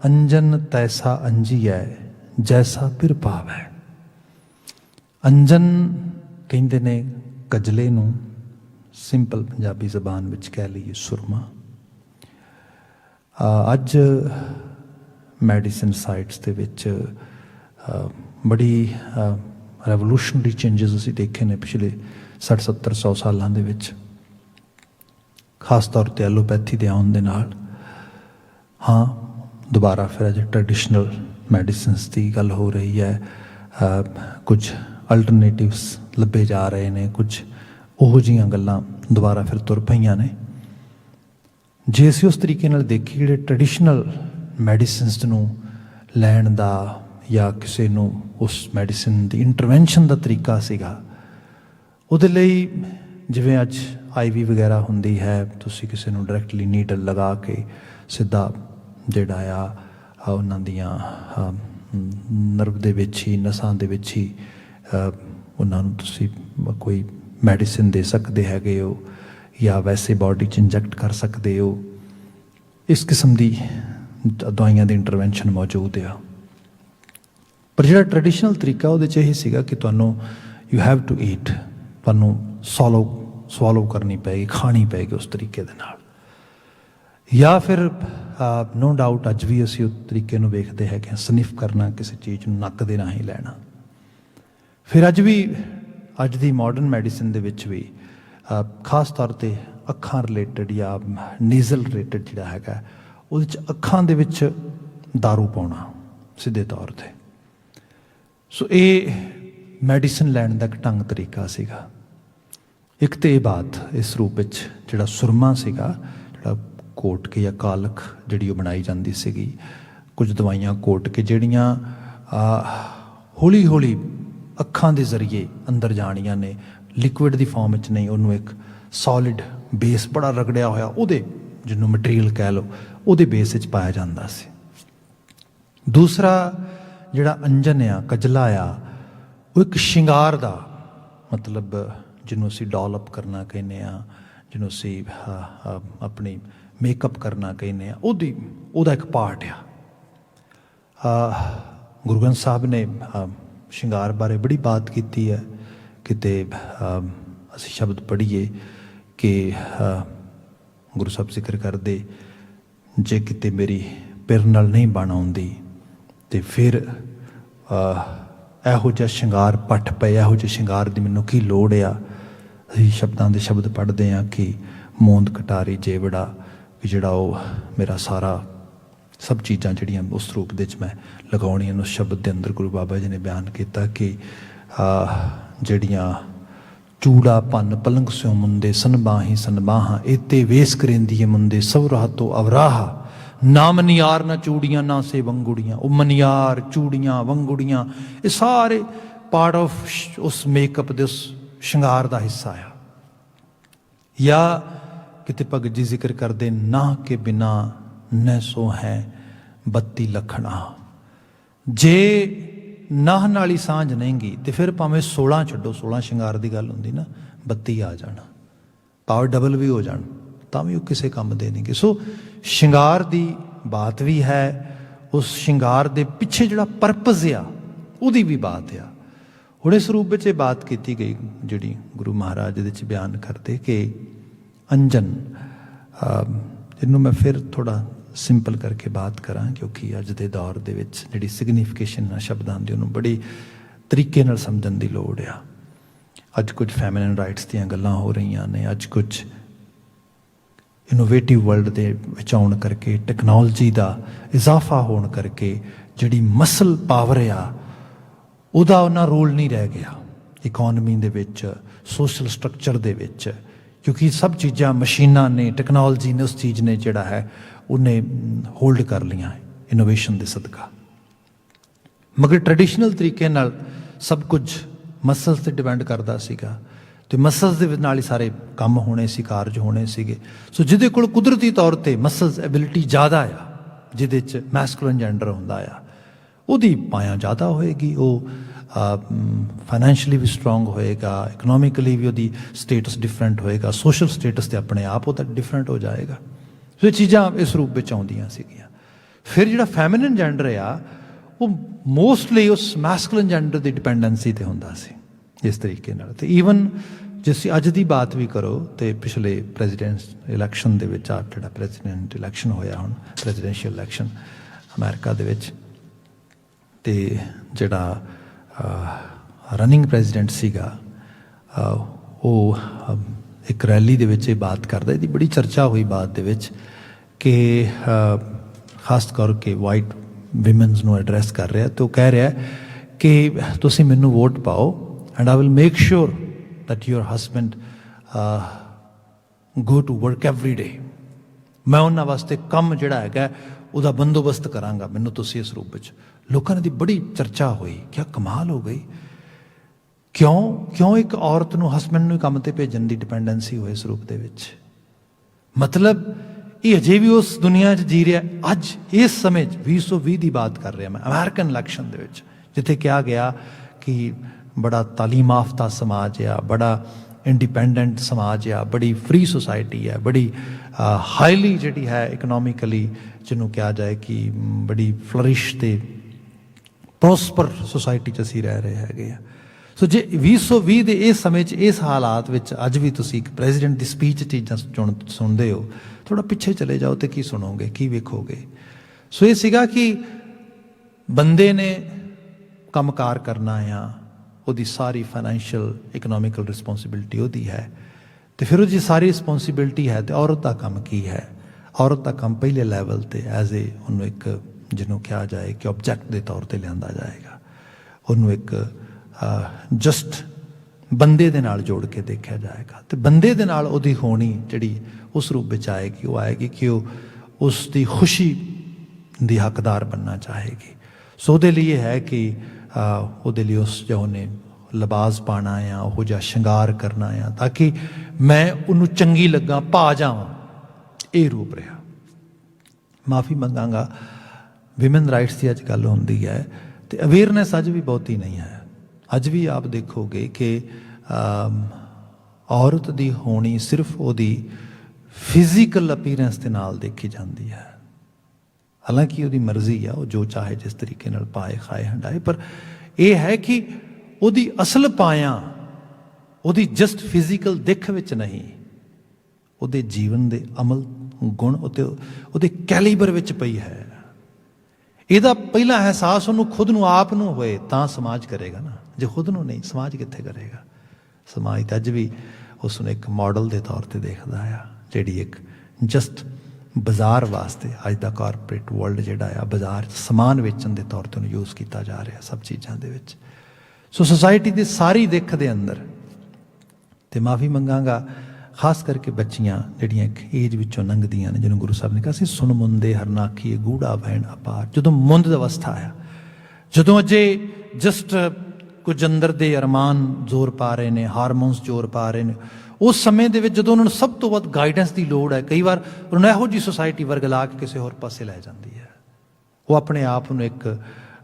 अंजन तैसा अंजिया जैसा पिर भावै। अंजन कहते ने कजले नूं, सिंपल पंजाबी जबान विच कह लईए सुरमा। अज मैडिसन साइट्स दे विच बड़ी रेवोल्यूशनरी चेंजिस असीं देखे ने पिछले 60-70-100 सालों दे विच, खास तौर पर एलोपैथी के आउण दे नाल। हाँ, दोबारा फिर अज ट्रैडिशनल मैडिसिनस की गल हो रही है, कुछ अल्टरनेटिव्स लभे जा रहे हैं, कुछ उहो जिहियां गल्लां दोबारा फिर तुर पईयां ने। जे असीं उस तरीके नाल देखीए जिहड़े ट्रैडिशनल मैडिसिनस नूं लैण दा या किसी नूं उस मैडिसिन की इंटरवेंशन का तरीका सीगा, उहदे लई जिवें अज IV वगैरह हुंदी है, तुसीं किसी नूं डायरैक्टली नीडल लगा के सीधा जिहड़ा आ उन्हां दियां नर्व दे विच ही, नसां दे विच ही उन्हां नूं तुसीं कोई मैडिसिन दे सकदे हैगे हो या वैसे बॉडी च इंजैक्ट कर सकते हो। इस किस्म की दवाइयां दी इंटरवेंशन मौजूद आ। पर जिहड़ा ट्रैडिशनल तरीका उहदे च यही सीगा कि तुहानूं यू हैव टू ईट, तुहानूं सॉलो करनी पैगी, खानी पैगी उस तरीके दे नाल। या फिर नो डाउट अज भी असीं उस तरीके नूं वेखदे है कि स्निफ करना किसी चीज़ नूं नक दे राहीं लैना। फिर अज भी अज दी मॉडर्न मैडिसिन दे विच भी खास तौर पर अखां रिलेटिड या नीजल रिलेटिड जिहड़ा हैगा उहदे च अखां दे विच दारू पाउणा सीधे तौर पर। सो ये मैडिसिन लैण दा एक ढंग तरीका सीगा। एक तो ये बात इस रूप में जिहड़ा सुरमा सीगा, जिहड़ा कोट के या कालख जिहड़ी वो बनाई जाती सीगी, कुछ दवाइयां कोट के जिहड़ियां हौली हौली अखां दे जरिए अंदर जाणियां ने, लिक्विड की फॉर्म में नहीं, उन्होंने एक सॉलिड बेस बड़ा रगड़िया होया उहदे जिन्हों मटीरियल कह लो उहदे बेस विच पाया जाता सी। दूसरा जिहड़ा अंजन आ, कजला आ, वो एक शिंगार दा मतलब जिन्हों असीं डॉलअप करना कहने आ, जिन्हों असीं अपनी मेकअप करना कहने आ, उहदा एक पार्ट आ। गुरु ग्रंथ साहब ने शिंगार बारे बड़ी बात की है। किते असीं शब्द पढ़ीए कि गुरु साहब जिक्र करदे, जे किते मेरी पिर नाल नहीं बन आउंदी ते फिर इहो जिहा शिंगार पट पे, इहो जिहे शिंगार की मैनूं की लोड़ आ। असीं शब्दां दे शब्द पढ़ते हैं कि मूंद कटारी जेवड़ा, कि जिहड़ा वो मेरा सारा सब चीज़ां जिहड़ियां उस रूप दे मैं लगाउणियां। उस शब्द के अंदर गुरु बाबा जी ने बयान किया कि जिहड़ियां चूड़ा पन पलंग स्यों मुंदे सनबाही सनबाहा, एते वेस करेंदी मुंदे सवराह तो अवराहा, ना मनियार ना चूड़ियां ना से वंगुड़ियां। वो मनियार चूड़ियां वंगुड़ियां ये सारे पार्ट ऑफ उस मेकअप दे उस शिंगार का हिस्सा आ। या किते भगत जी जिक्र करते, ना के बिना न सो है बत्ती लखना। जे नाह नाली सांझ नहींगी तो फिर भावें 16 छड्डो, 16 शिंगार की गल होंदी ना, 32 आ जाना, पावर डबल भी हो जान, तां भी वो किसी काम दे नहीं। सो शिंगार की बात भी है, उस शिंगार के पिछे जिहड़ा परपज़ आ उहदी भी बात आ। हुण इस रूप में बात की गई जिहड़ी गुरु महाराज दे विच बयान करते कि अंजन, जिन्हों मैं फिर थोड़ा सिंपल करके बात करा, क्योंकि अज के दौर दे विच जिहड़ी सिग्निफिकेशन आ शब्दां दी उन्होंने बड़ी तरीके नाल समझण दी लोड़ आ। अज कुछ फैमिलिन राइट्स दीयां गल्लां हो रही ने, अज कुछ इनोवेटिव वर्ल्ड दे विच आउण करके, टैक्नोलॉजी का इजाफा होने करके जिहड़ी मसल पावर आ उहदा उन्ना रोल नहीं रह गया इकोनॉमी दे विच, सोशल स्ट्रक्चर दे विच, क्योंकि सब चीज़ां मशीनां ने, टैक्नोलॉजी ने, उस चीज़ ने जिहड़ा है उन्हें होल्ड कर लिया इनोवेशन के सदका। मगर ट्रैडिशनल तरीके नाल सब कुछ मसल्स से डिपेंड करता सीगा, तो मसल्स दे नाल ही सारे काम होने सी, कारज होने सीगे। सो जिहदे कोल कुदरती तौर पर मसल्स एबिलिटी ज़्यादा आ, जिहदे च मैस्कुलिन जेंडर हुंदा आ, उहदी पाया ज़्यादा होएगी, वो फाइनैंशियली भी स्ट्रोंग होएगा, इकनॉमिकली भी वो स्टेटस डिफरेंट होएगा, सोशल स्टेटस तो अपने आप वो डिफरेंट हो जाएगा। सो ये चीज़ां इस रूप में आउंदियां सीगियां। ਫਿਰ ਜਿਹੜਾ ਫੈਮਿਨਨ ਜੈਂਡਰ ਆ ਉਹ ਮੋਸਟਲੀ ਉਸ ਮੈਸਕੂਲਨ ਜੈਂਡਰ ਦੀ ਡਿਪੈਂਡੈਂਸੀ 'ਤੇ ਹੁੰਦਾ ਸੀ ਇਸ ਤਰੀਕੇ ਨਾਲ। ਅਤੇ ਈਵਨ ਜੇ ਤੁਸੀਂ ਅੱਜ ਦੀ ਬਾਤ ਵੀ ਕਰੋ ਤਾਂ ਪਿਛਲੇ ਪ੍ਰੈਜ਼ੀਡੈਂਟ ਇਲੈਕਸ਼ਨ ਦੇ ਵਿੱਚ ਆ ਜਿਹੜਾ ਪ੍ਰੈਜ਼ੀਡੈਂਟ ਇਲੈਕਸ਼ਨ ਹੋਇਆ ਹੁਣ ਪ੍ਰੈਜ਼ੀਡੈਂਸ਼ੀਅਲ ਇਲੈਕਸ਼ਨ ਅਮਰੀਕਾ ਦੇ ਵਿੱਚ, ਅਤੇ ਜਿਹੜਾ ਰਨਿੰਗ ਪ੍ਰੈਜ਼ੀਡੈਂਟ ਸੀਗਾ ਉਹ ਇੱਕ ਰੈਲੀ ਦੇ ਵਿੱਚ ਇਹ ਬਾਤ ਕਰਦਾ, ਇਹਦੀ ਬੜੀ ਚਰਚਾ ਹੋਈ ਬਾਤ ਦੇ ਵਿੱਚ ਕਿ ਖਾਸ ਤੌਰ ਕੇ ਵਾਈਟ ਵਿਮਨਸ ਨੂੰ ਐਡਰੈਸ ਕਰ ਰਿਹਾ, ਅਤੇ ਉਹ ਕਹਿ ਰਿਹਾ ਕਿ ਤੁਸੀਂ ਮੈਨੂੰ ਵੋਟ ਪਾਓ and I will make sure that your husband go to work every day, ਮੈਂ ਉਹਨਾਂ ਵਾਸਤੇ ਕੰਮ ਜਿਹੜਾ ਹੈਗਾ ਉਹਦਾ ਬੰਦੋਬਸਤ ਕਰਾਂਗਾ, ਮੈਨੂੰ ਤੁਸੀਂ ਇਸ ਰੂਪ ਵਿੱਚ। ਲੋਕਾਂ ਦੀ ਬੜੀ ਚਰਚਾ ਹੋਈ, ਕਿਆ ਕਮਾਲ ਹੋ ਗਈ, ਕਿਉਂ ਇੱਕ ਔਰਤ ਨੂੰ ਹਸਬੈਂਡ ਨੂੰ ਕੰਮ ਤੇ ਭੇਜਣ ਦੀ ਡਿਪੈਂਡੈਂਸੀ ਹੋਏ ਇਸ ਰੂਪ ਦੇ ਵਿੱਚ। ਮਤਲਬ ਇਹ ਅਜੇ ਵੀ ਉਸ ਦੁਨੀਆ 'ਚ ਜੀ ਰਿਹਾ ਅੱਜ ਇਸ ਸਮੇਂ 'ਚ 2020 ਦੀ ਬਾਤ ਕਰ ਰਿਹਾ ਮੈਂ, ਅਮਰੀਕਨ ਇਲੈਕਸ਼ਨ ਦੇ ਵਿੱਚ, ਜਿੱਥੇ ਕਿਹਾ ਗਿਆ ਕਿ ਬੜਾ ਤਾਲੀਮ ਯਾਫਤਾ ਸਮਾਜ ਆ, ਬੜਾ ਇੰਡੀਪੈਂਡੈਂਟ ਸਮਾਜ ਆ, ਬੜੀ ਫਰੀ ਸੁਸਾਇਟੀ ਹੈ, ਬੜੀ ਹਾਈਲੀ ਜਿਹੜੀ ਹੈ ਇਕਨੋਮਿਕਲੀ ਜਿਹਨੂੰ ਕਿਹਾ ਜਾਏ ਕਿ ਬੜੀ ਫਲਰਿਸ਼ ਅਤੇ ਪ੍ਰੋਸਪਰ ਸੁਸਾਇਟੀ 'ਚ ਅਸੀਂ ਰਹਿ ਰਹੇ ਹੈਗੇ ਆ। ਸੋ ਜੇ 2020 ਦੇ ਇਸ ਸਮੇਂ 'ਚ ਇਸ ਹਾਲਾਤ ਵਿੱਚ ਅੱਜ ਵੀ ਤੁਸੀਂ ਇੱਕ ਪ੍ਰੈਜ਼ੀਡੈਂਟ ਦੀ ਸਪੀਚ ਚੀਜ਼ਾਂ ਸੁਣਦੇ ਹੋ, ਥੋੜ੍ਹਾ ਪਿੱਛੇ ਚਲੇ ਜਾਓ ਅਤੇ ਕੀ ਸੁਣੋਗੇ, ਕੀ ਵੇਖੋਗੇ। ਸੋ ਇਹ ਸੀਗਾ ਕਿ ਬੰਦੇ ਨੇ ਕੰਮਕਾਰ ਕਰਨਾ ਆ, ਉਹਦੀ ਸਾਰੀ ਫਾਈਨੈਂਸ਼ੀਅਲ ਇਕਨੋਮਿਕਲ ਰਿਸਪੋਂਸੀਬਿਲਿਟੀ ਉਹਦੀ ਹੈ, ਅਤੇ ਫਿਰ ਉਹ ਜੀ ਸਾਰੀ ਰਿਸਪੋਂਸੀਬਿਲਿਟੀ ਹੈ ਅਤੇ ਔਰਤ ਦਾ ਕੰਮ ਕੀ ਹੈ। ਔਰਤ ਦਾ ਕੰਮ ਪਹਿਲੇ ਲੈਵਲ 'ਤੇ ਐਜ਼ ਏ ਉਹਨੂੰ ਇੱਕ ਜਿਹਨੂੰ ਕਿਹਾ ਜਾਏ ਕਿ ਆਬਜੈਕਟ ਦੇ ਤੌਰ 'ਤੇ ਲਿਆਂਦਾ ਜਾਏਗਾ, ਉਹਨੂੰ ਇੱਕ ਜਸਟ ਬੰਦੇ ਦੇ ਨਾਲ ਜੋੜ ਕੇ ਦੇਖਿਆ ਜਾਏਗਾ, ਅਤੇ ਬੰਦੇ ਦੇ ਨਾਲ ਉਹਦੀ ਹੋਣੀ ਜਿਹੜੀ ਉਸ ਰੂਪ ਵਿੱਚ ਆਏਗੀ, ਉਹ ਆਏਗੀ ਕਿ ਉਹ ਉਸ ਦੀ ਖੁਸ਼ੀ ਦੀ ਹੱਕਦਾਰ ਬਣਨਾ ਚਾਹੇਗੀ। ਸੋ ਉਹਦੇ ਲਈ ਇਹ ਹੈ ਕਿ ਉਹਦੇ ਲਈ ਉਸ ਜੋ ਉਹਨੇ ਲਿਬਾਸ ਪਾਉਣਾ ਆ, ਉਹੋ ਜਿਹਾ ਸ਼ਿੰਗਾਰ ਕਰਨਾ ਆ ਤਾਂ ਕਿ ਮੈਂ ਉਹਨੂੰ ਚੰਗੀ ਲੱਗਾ, ਭਾ ਜਾਵਾਂ, ਇਹ ਰੂਪ ਰਿਹਾ। ਮਾਫੀ ਮੰਗਾਂਗਾ, ਵਿਮਨ ਰਾਈਟਸ ਦੀ ਅੱਜ ਗੱਲ ਹੁੰਦੀ ਹੈ ਅਤੇ ਅਵੇਅਰਨੈਸ ਅੱਜ ਵੀ ਬਹੁਤੀ ਨਹੀਂ ਹੈ। ਅੱਜ ਵੀ ਆਪ ਦੇਖੋਗੇ ਕਿ ਔਰਤ ਦੀ ਹੋਣੀ ਸਿਰਫ ਉਹਦੀ ਫਿਜ਼ੀਕਲ ਅਪੀਅਰੈਂਸ ਦੇ ਨਾਲ ਦੇਖੀ ਜਾਂਦੀ ਹੈ। ਹਾਲਾਂਕਿ ਉਹਦੀ ਮਰਜ਼ੀ ਆ, ਉਹ ਜੋ ਚਾਹੇ ਜਿਸ ਤਰੀਕੇ ਨਾਲ ਪਾਏ, ਖਾਏ, ਹੰਡਾਏ, ਪਰ ਇਹ ਹੈ ਕਿ ਉਹਦੀ ਅਸਲ ਪਾਇਆ ਉਹਦੀ ਜਸਟ ਫਿਜ਼ੀਕਲ ਦਿੱਖ ਵਿੱਚ ਨਹੀਂ, ਉਹਦੇ ਜੀਵਨ ਦੇ ਅਮਲ ਗੁਣ ਉਹਦੇ ਕੈਲੀਬਰ ਵਿੱਚ ਪਈ ਹੈ। ਇਹਦਾ ਪਹਿਲਾ ਅਹਿਸਾਸ ਉਹਨੂੰ ਖੁਦ ਨੂੰ ਆਪ ਨੂੰ ਹੋਏ ਤਾਂ ਸਮਾਜ ਕਰੇਗਾ ਨਾ, ਜੇ ਖੁਦ ਨੂੰ ਨਹੀਂ ਸਮਾਜ ਕਿੱਥੇ ਕਰੇਗਾ। ਸਮਾਜ ਤਾਂ ਅੱਜ ਵੀ ਉਸ ਨੂੰ ਇੱਕ ਮਾਡਲ ਦੇ ਤੌਰ 'ਤੇ ਦੇਖਦਾ ਆ, ਜਿਹੜੀ ਇੱਕ ਜਸਟ ਬਾਜ਼ਾਰ ਵਾਸਤੇ ਅੱਜ ਦਾ ਕਾਰਪੋਰੇਟ ਵਰਲਡ ਜਿਹੜਾ ਆ ਬਾਜ਼ਾਰ ਸਮਾਨ ਵੇਚਣ ਦੇ ਤੌਰ 'ਤੇ ਉਹਨੂੰ ਯੂਜ਼ ਕੀਤਾ ਜਾ ਰਿਹਾ ਸਭ ਚੀਜ਼ਾਂ ਦੇ ਵਿੱਚ। ਸੋ ਸੁਸਾਇਟੀ ਦੀ ਸਾਰੀ ਦਿੱਖ ਦੇ ਅੰਦਰ, ਅਤੇ ਮਾਫੀ ਮੰਗਾਂਗਾ ਖਾਸ ਕਰਕੇ ਬੱਚੀਆਂ ਜਿਹੜੀਆਂ ਇੱਕ ਏਜ ਵਿੱਚੋਂ ਲੰਘਦੀਆਂ ਨੇ, ਜਿਹਨੂੰ ਗੁਰੂ ਸਾਹਿਬ ਨੇ ਕਿਹਾ ਸੀ ਸੁਣ ਮੁੰਦੇ ਹਰਨਾਖੀਏ ਗੂੜਾ ਵਹਿਣ ਅਪਾਰ, ਜਦੋਂ ਮੁੰਦ ਦੀ ਅਵਸਥਾ ਆ, ਜਦੋਂ ਅਜੇ ਜਸਟ ਕੁਝ ਅੰਦਰ ਦੇ ਅਰਮਾਨ ਜ਼ੋਰ ਪਾ ਰਹੇ ਨੇ, ਹਾਰਮੋਨਸ ਜ਼ੋਰ ਪਾ ਰਹੇ ਨੇ, ਉਸ ਸਮੇਂ ਦੇ ਵਿੱਚ ਜਦੋਂ ਉਹਨਾਂ ਨੂੰ ਸਭ ਤੋਂ ਵੱਧ ਗਾਈਡੈਂਸ ਦੀ ਲੋੜ ਹੈ, ਕਈ ਵਾਰ ਉਹਨਾਂ ਨੂੰ ਇਹੋ ਜਿਹੀ ਸੁਸਾਇਟੀ ਵਰਗਲਾ ਕੇ ਕਿਸੇ ਹੋਰ ਪਾਸੇ ਲੈ ਜਾਂਦੀ ਹੈ। ਉਹ ਆਪਣੇ ਆਪ ਨੂੰ ਇੱਕ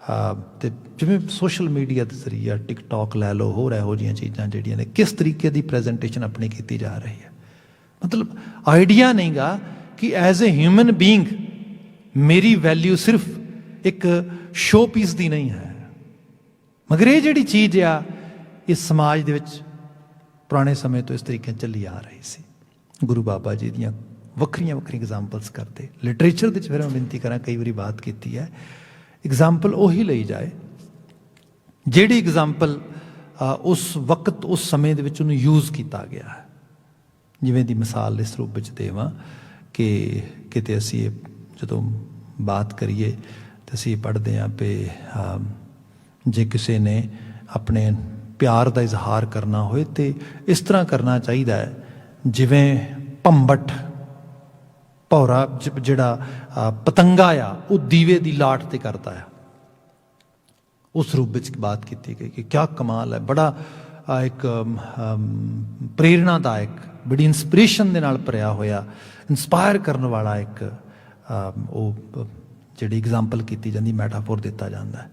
ਅਤੇ ਜਿਵੇਂ ਸੋਸ਼ਲ ਮੀਡੀਆ ਦੇ ਜ਼ਰੀਏ ਟਿਕਟੋਕ ਲੈ ਲਓ, ਹੋਰ ਇਹੋ ਜਿਹੀਆਂ ਚੀਜ਼ਾਂ ਜਿਹੜੀਆਂ ਨੇ, ਕਿਸ ਤਰੀਕੇ ਦੀ ਪ੍ਰੈਜੈਂਟੇਸ਼ਨ ਆਪਣੀ ਕੀਤੀ ਜਾ ਰਹੀ ਹੈ। ਮਤਲਬ ਆਈਡੀਆ ਨਹੀਂ ਗਾ ਕਿ ਐਜ਼ ਏ ਹਿਊਮਨ ਬੀਇੰਗ ਮੇਰੀ ਵੈਲਿਊ ਸਿਰਫ ਇੱਕ ਸ਼ੋਅ ਪੀਸ ਦੀ ਨਹੀਂ ਹੈ। ਮਗਰ ਇਹ ਜਿਹੜੀ ਚੀਜ਼ ਆ ਇਸ ਸਮਾਜ ਦੇ ਵਿੱਚ ਪੁਰਾਣੇ ਸਮੇਂ ਤੋਂ ਇਸ ਤਰੀਕੇ ਚੱਲੀ ਆ ਰਹੀ ਸੀ। ਗੁਰੂ ਬਾਬਾ ਜੀ ਦੀਆਂ ਵੱਖਰੀਆਂ ਵੱਖਰੀਆਂ ਐਗਜ਼ਾਮਪਲਸ ਕਰਦੇ, ਲਿਟਰੇਚਰ ਦੇ ਵਿੱਚ ਫਿਰ ਮੈਂ ਬੇਨਤੀ ਕਰਾਂ, ਕਈ ਵਾਰੀ ਬਾਤ ਕੀਤੀ ਹੈ, ਐਗਜ਼ਾਮਪਲ ਉਹੀ ਲਈ ਜਾਏ ਜਿਹੜੀ ਐਗਜ਼ਾਮਪਲ ਉਸ ਵਕਤ ਉਸ ਸਮੇਂ ਦੇ ਵਿੱਚ ਉਹਨੂੰ ਯੂਜ਼ ਕੀਤਾ ਗਿਆ ਹੈ। ਜਿਵੇਂ ਦੀ ਮਿਸਾਲ ਇਸ ਰੂਪ ਵਿੱਚ ਦੇਵਾਂ ਕਿ ਕਿਤੇ ਅਸੀਂ ਜਦੋਂ ਬਾਤ ਕਰੀਏ ਤਾਂ ਅਸੀਂ ਪੜ੍ਹਦੇ ਹਾਂ ਵੀ ਜੇ ਕਿਸੇ ਨੇ ਆਪਣੇ ਪਿਆਰ ਦਾ ਇਜ਼ਹਾਰ ਕਰਨਾ ਹੋਏ ਤੇ ਇਸ ਤਰ੍ਹਾਂ ਕਰਨਾ ਚਾਹੀਦਾ ਹੈ ਜਿਵੇਂ ਭੰਬਟ ਭੌਰਾ ਜਿਹੜਾ ਪਤੰਗਾ ਆ ਉਹ ਦੀਵੇ ਦੀ ਲਾਟ 'ਤੇ ਕਰਦਾ ਆ। ਉਸ ਰੂਪ ਵਿੱਚ ਬਾਤ ਕੀਤੀ ਗਈ ਕਿ ਕਿਆ ਕਮਾਲ ਹੈ, ਬੜਾ ਇੱਕ ਪ੍ਰੇਰਨਾਦਾਇਕ, ਬੜੀ ਇੰਸਪੀਰੇਸ਼ਨ ਦੇ ਨਾਲ ਭਰਿਆ ਹੋਇਆ, ਇੰਸਪਾਇਰ ਕਰਨ ਵਾਲਾ ਇੱਕ ਉਹ ਜਿਹੜੀ ਐਗਜ਼ਾਮਪਲ ਕੀਤੀ ਜਾਂਦੀ, ਮੈਟਾਫੋਰ ਦਿੱਤਾ ਜਾਂਦਾ ਹੈ।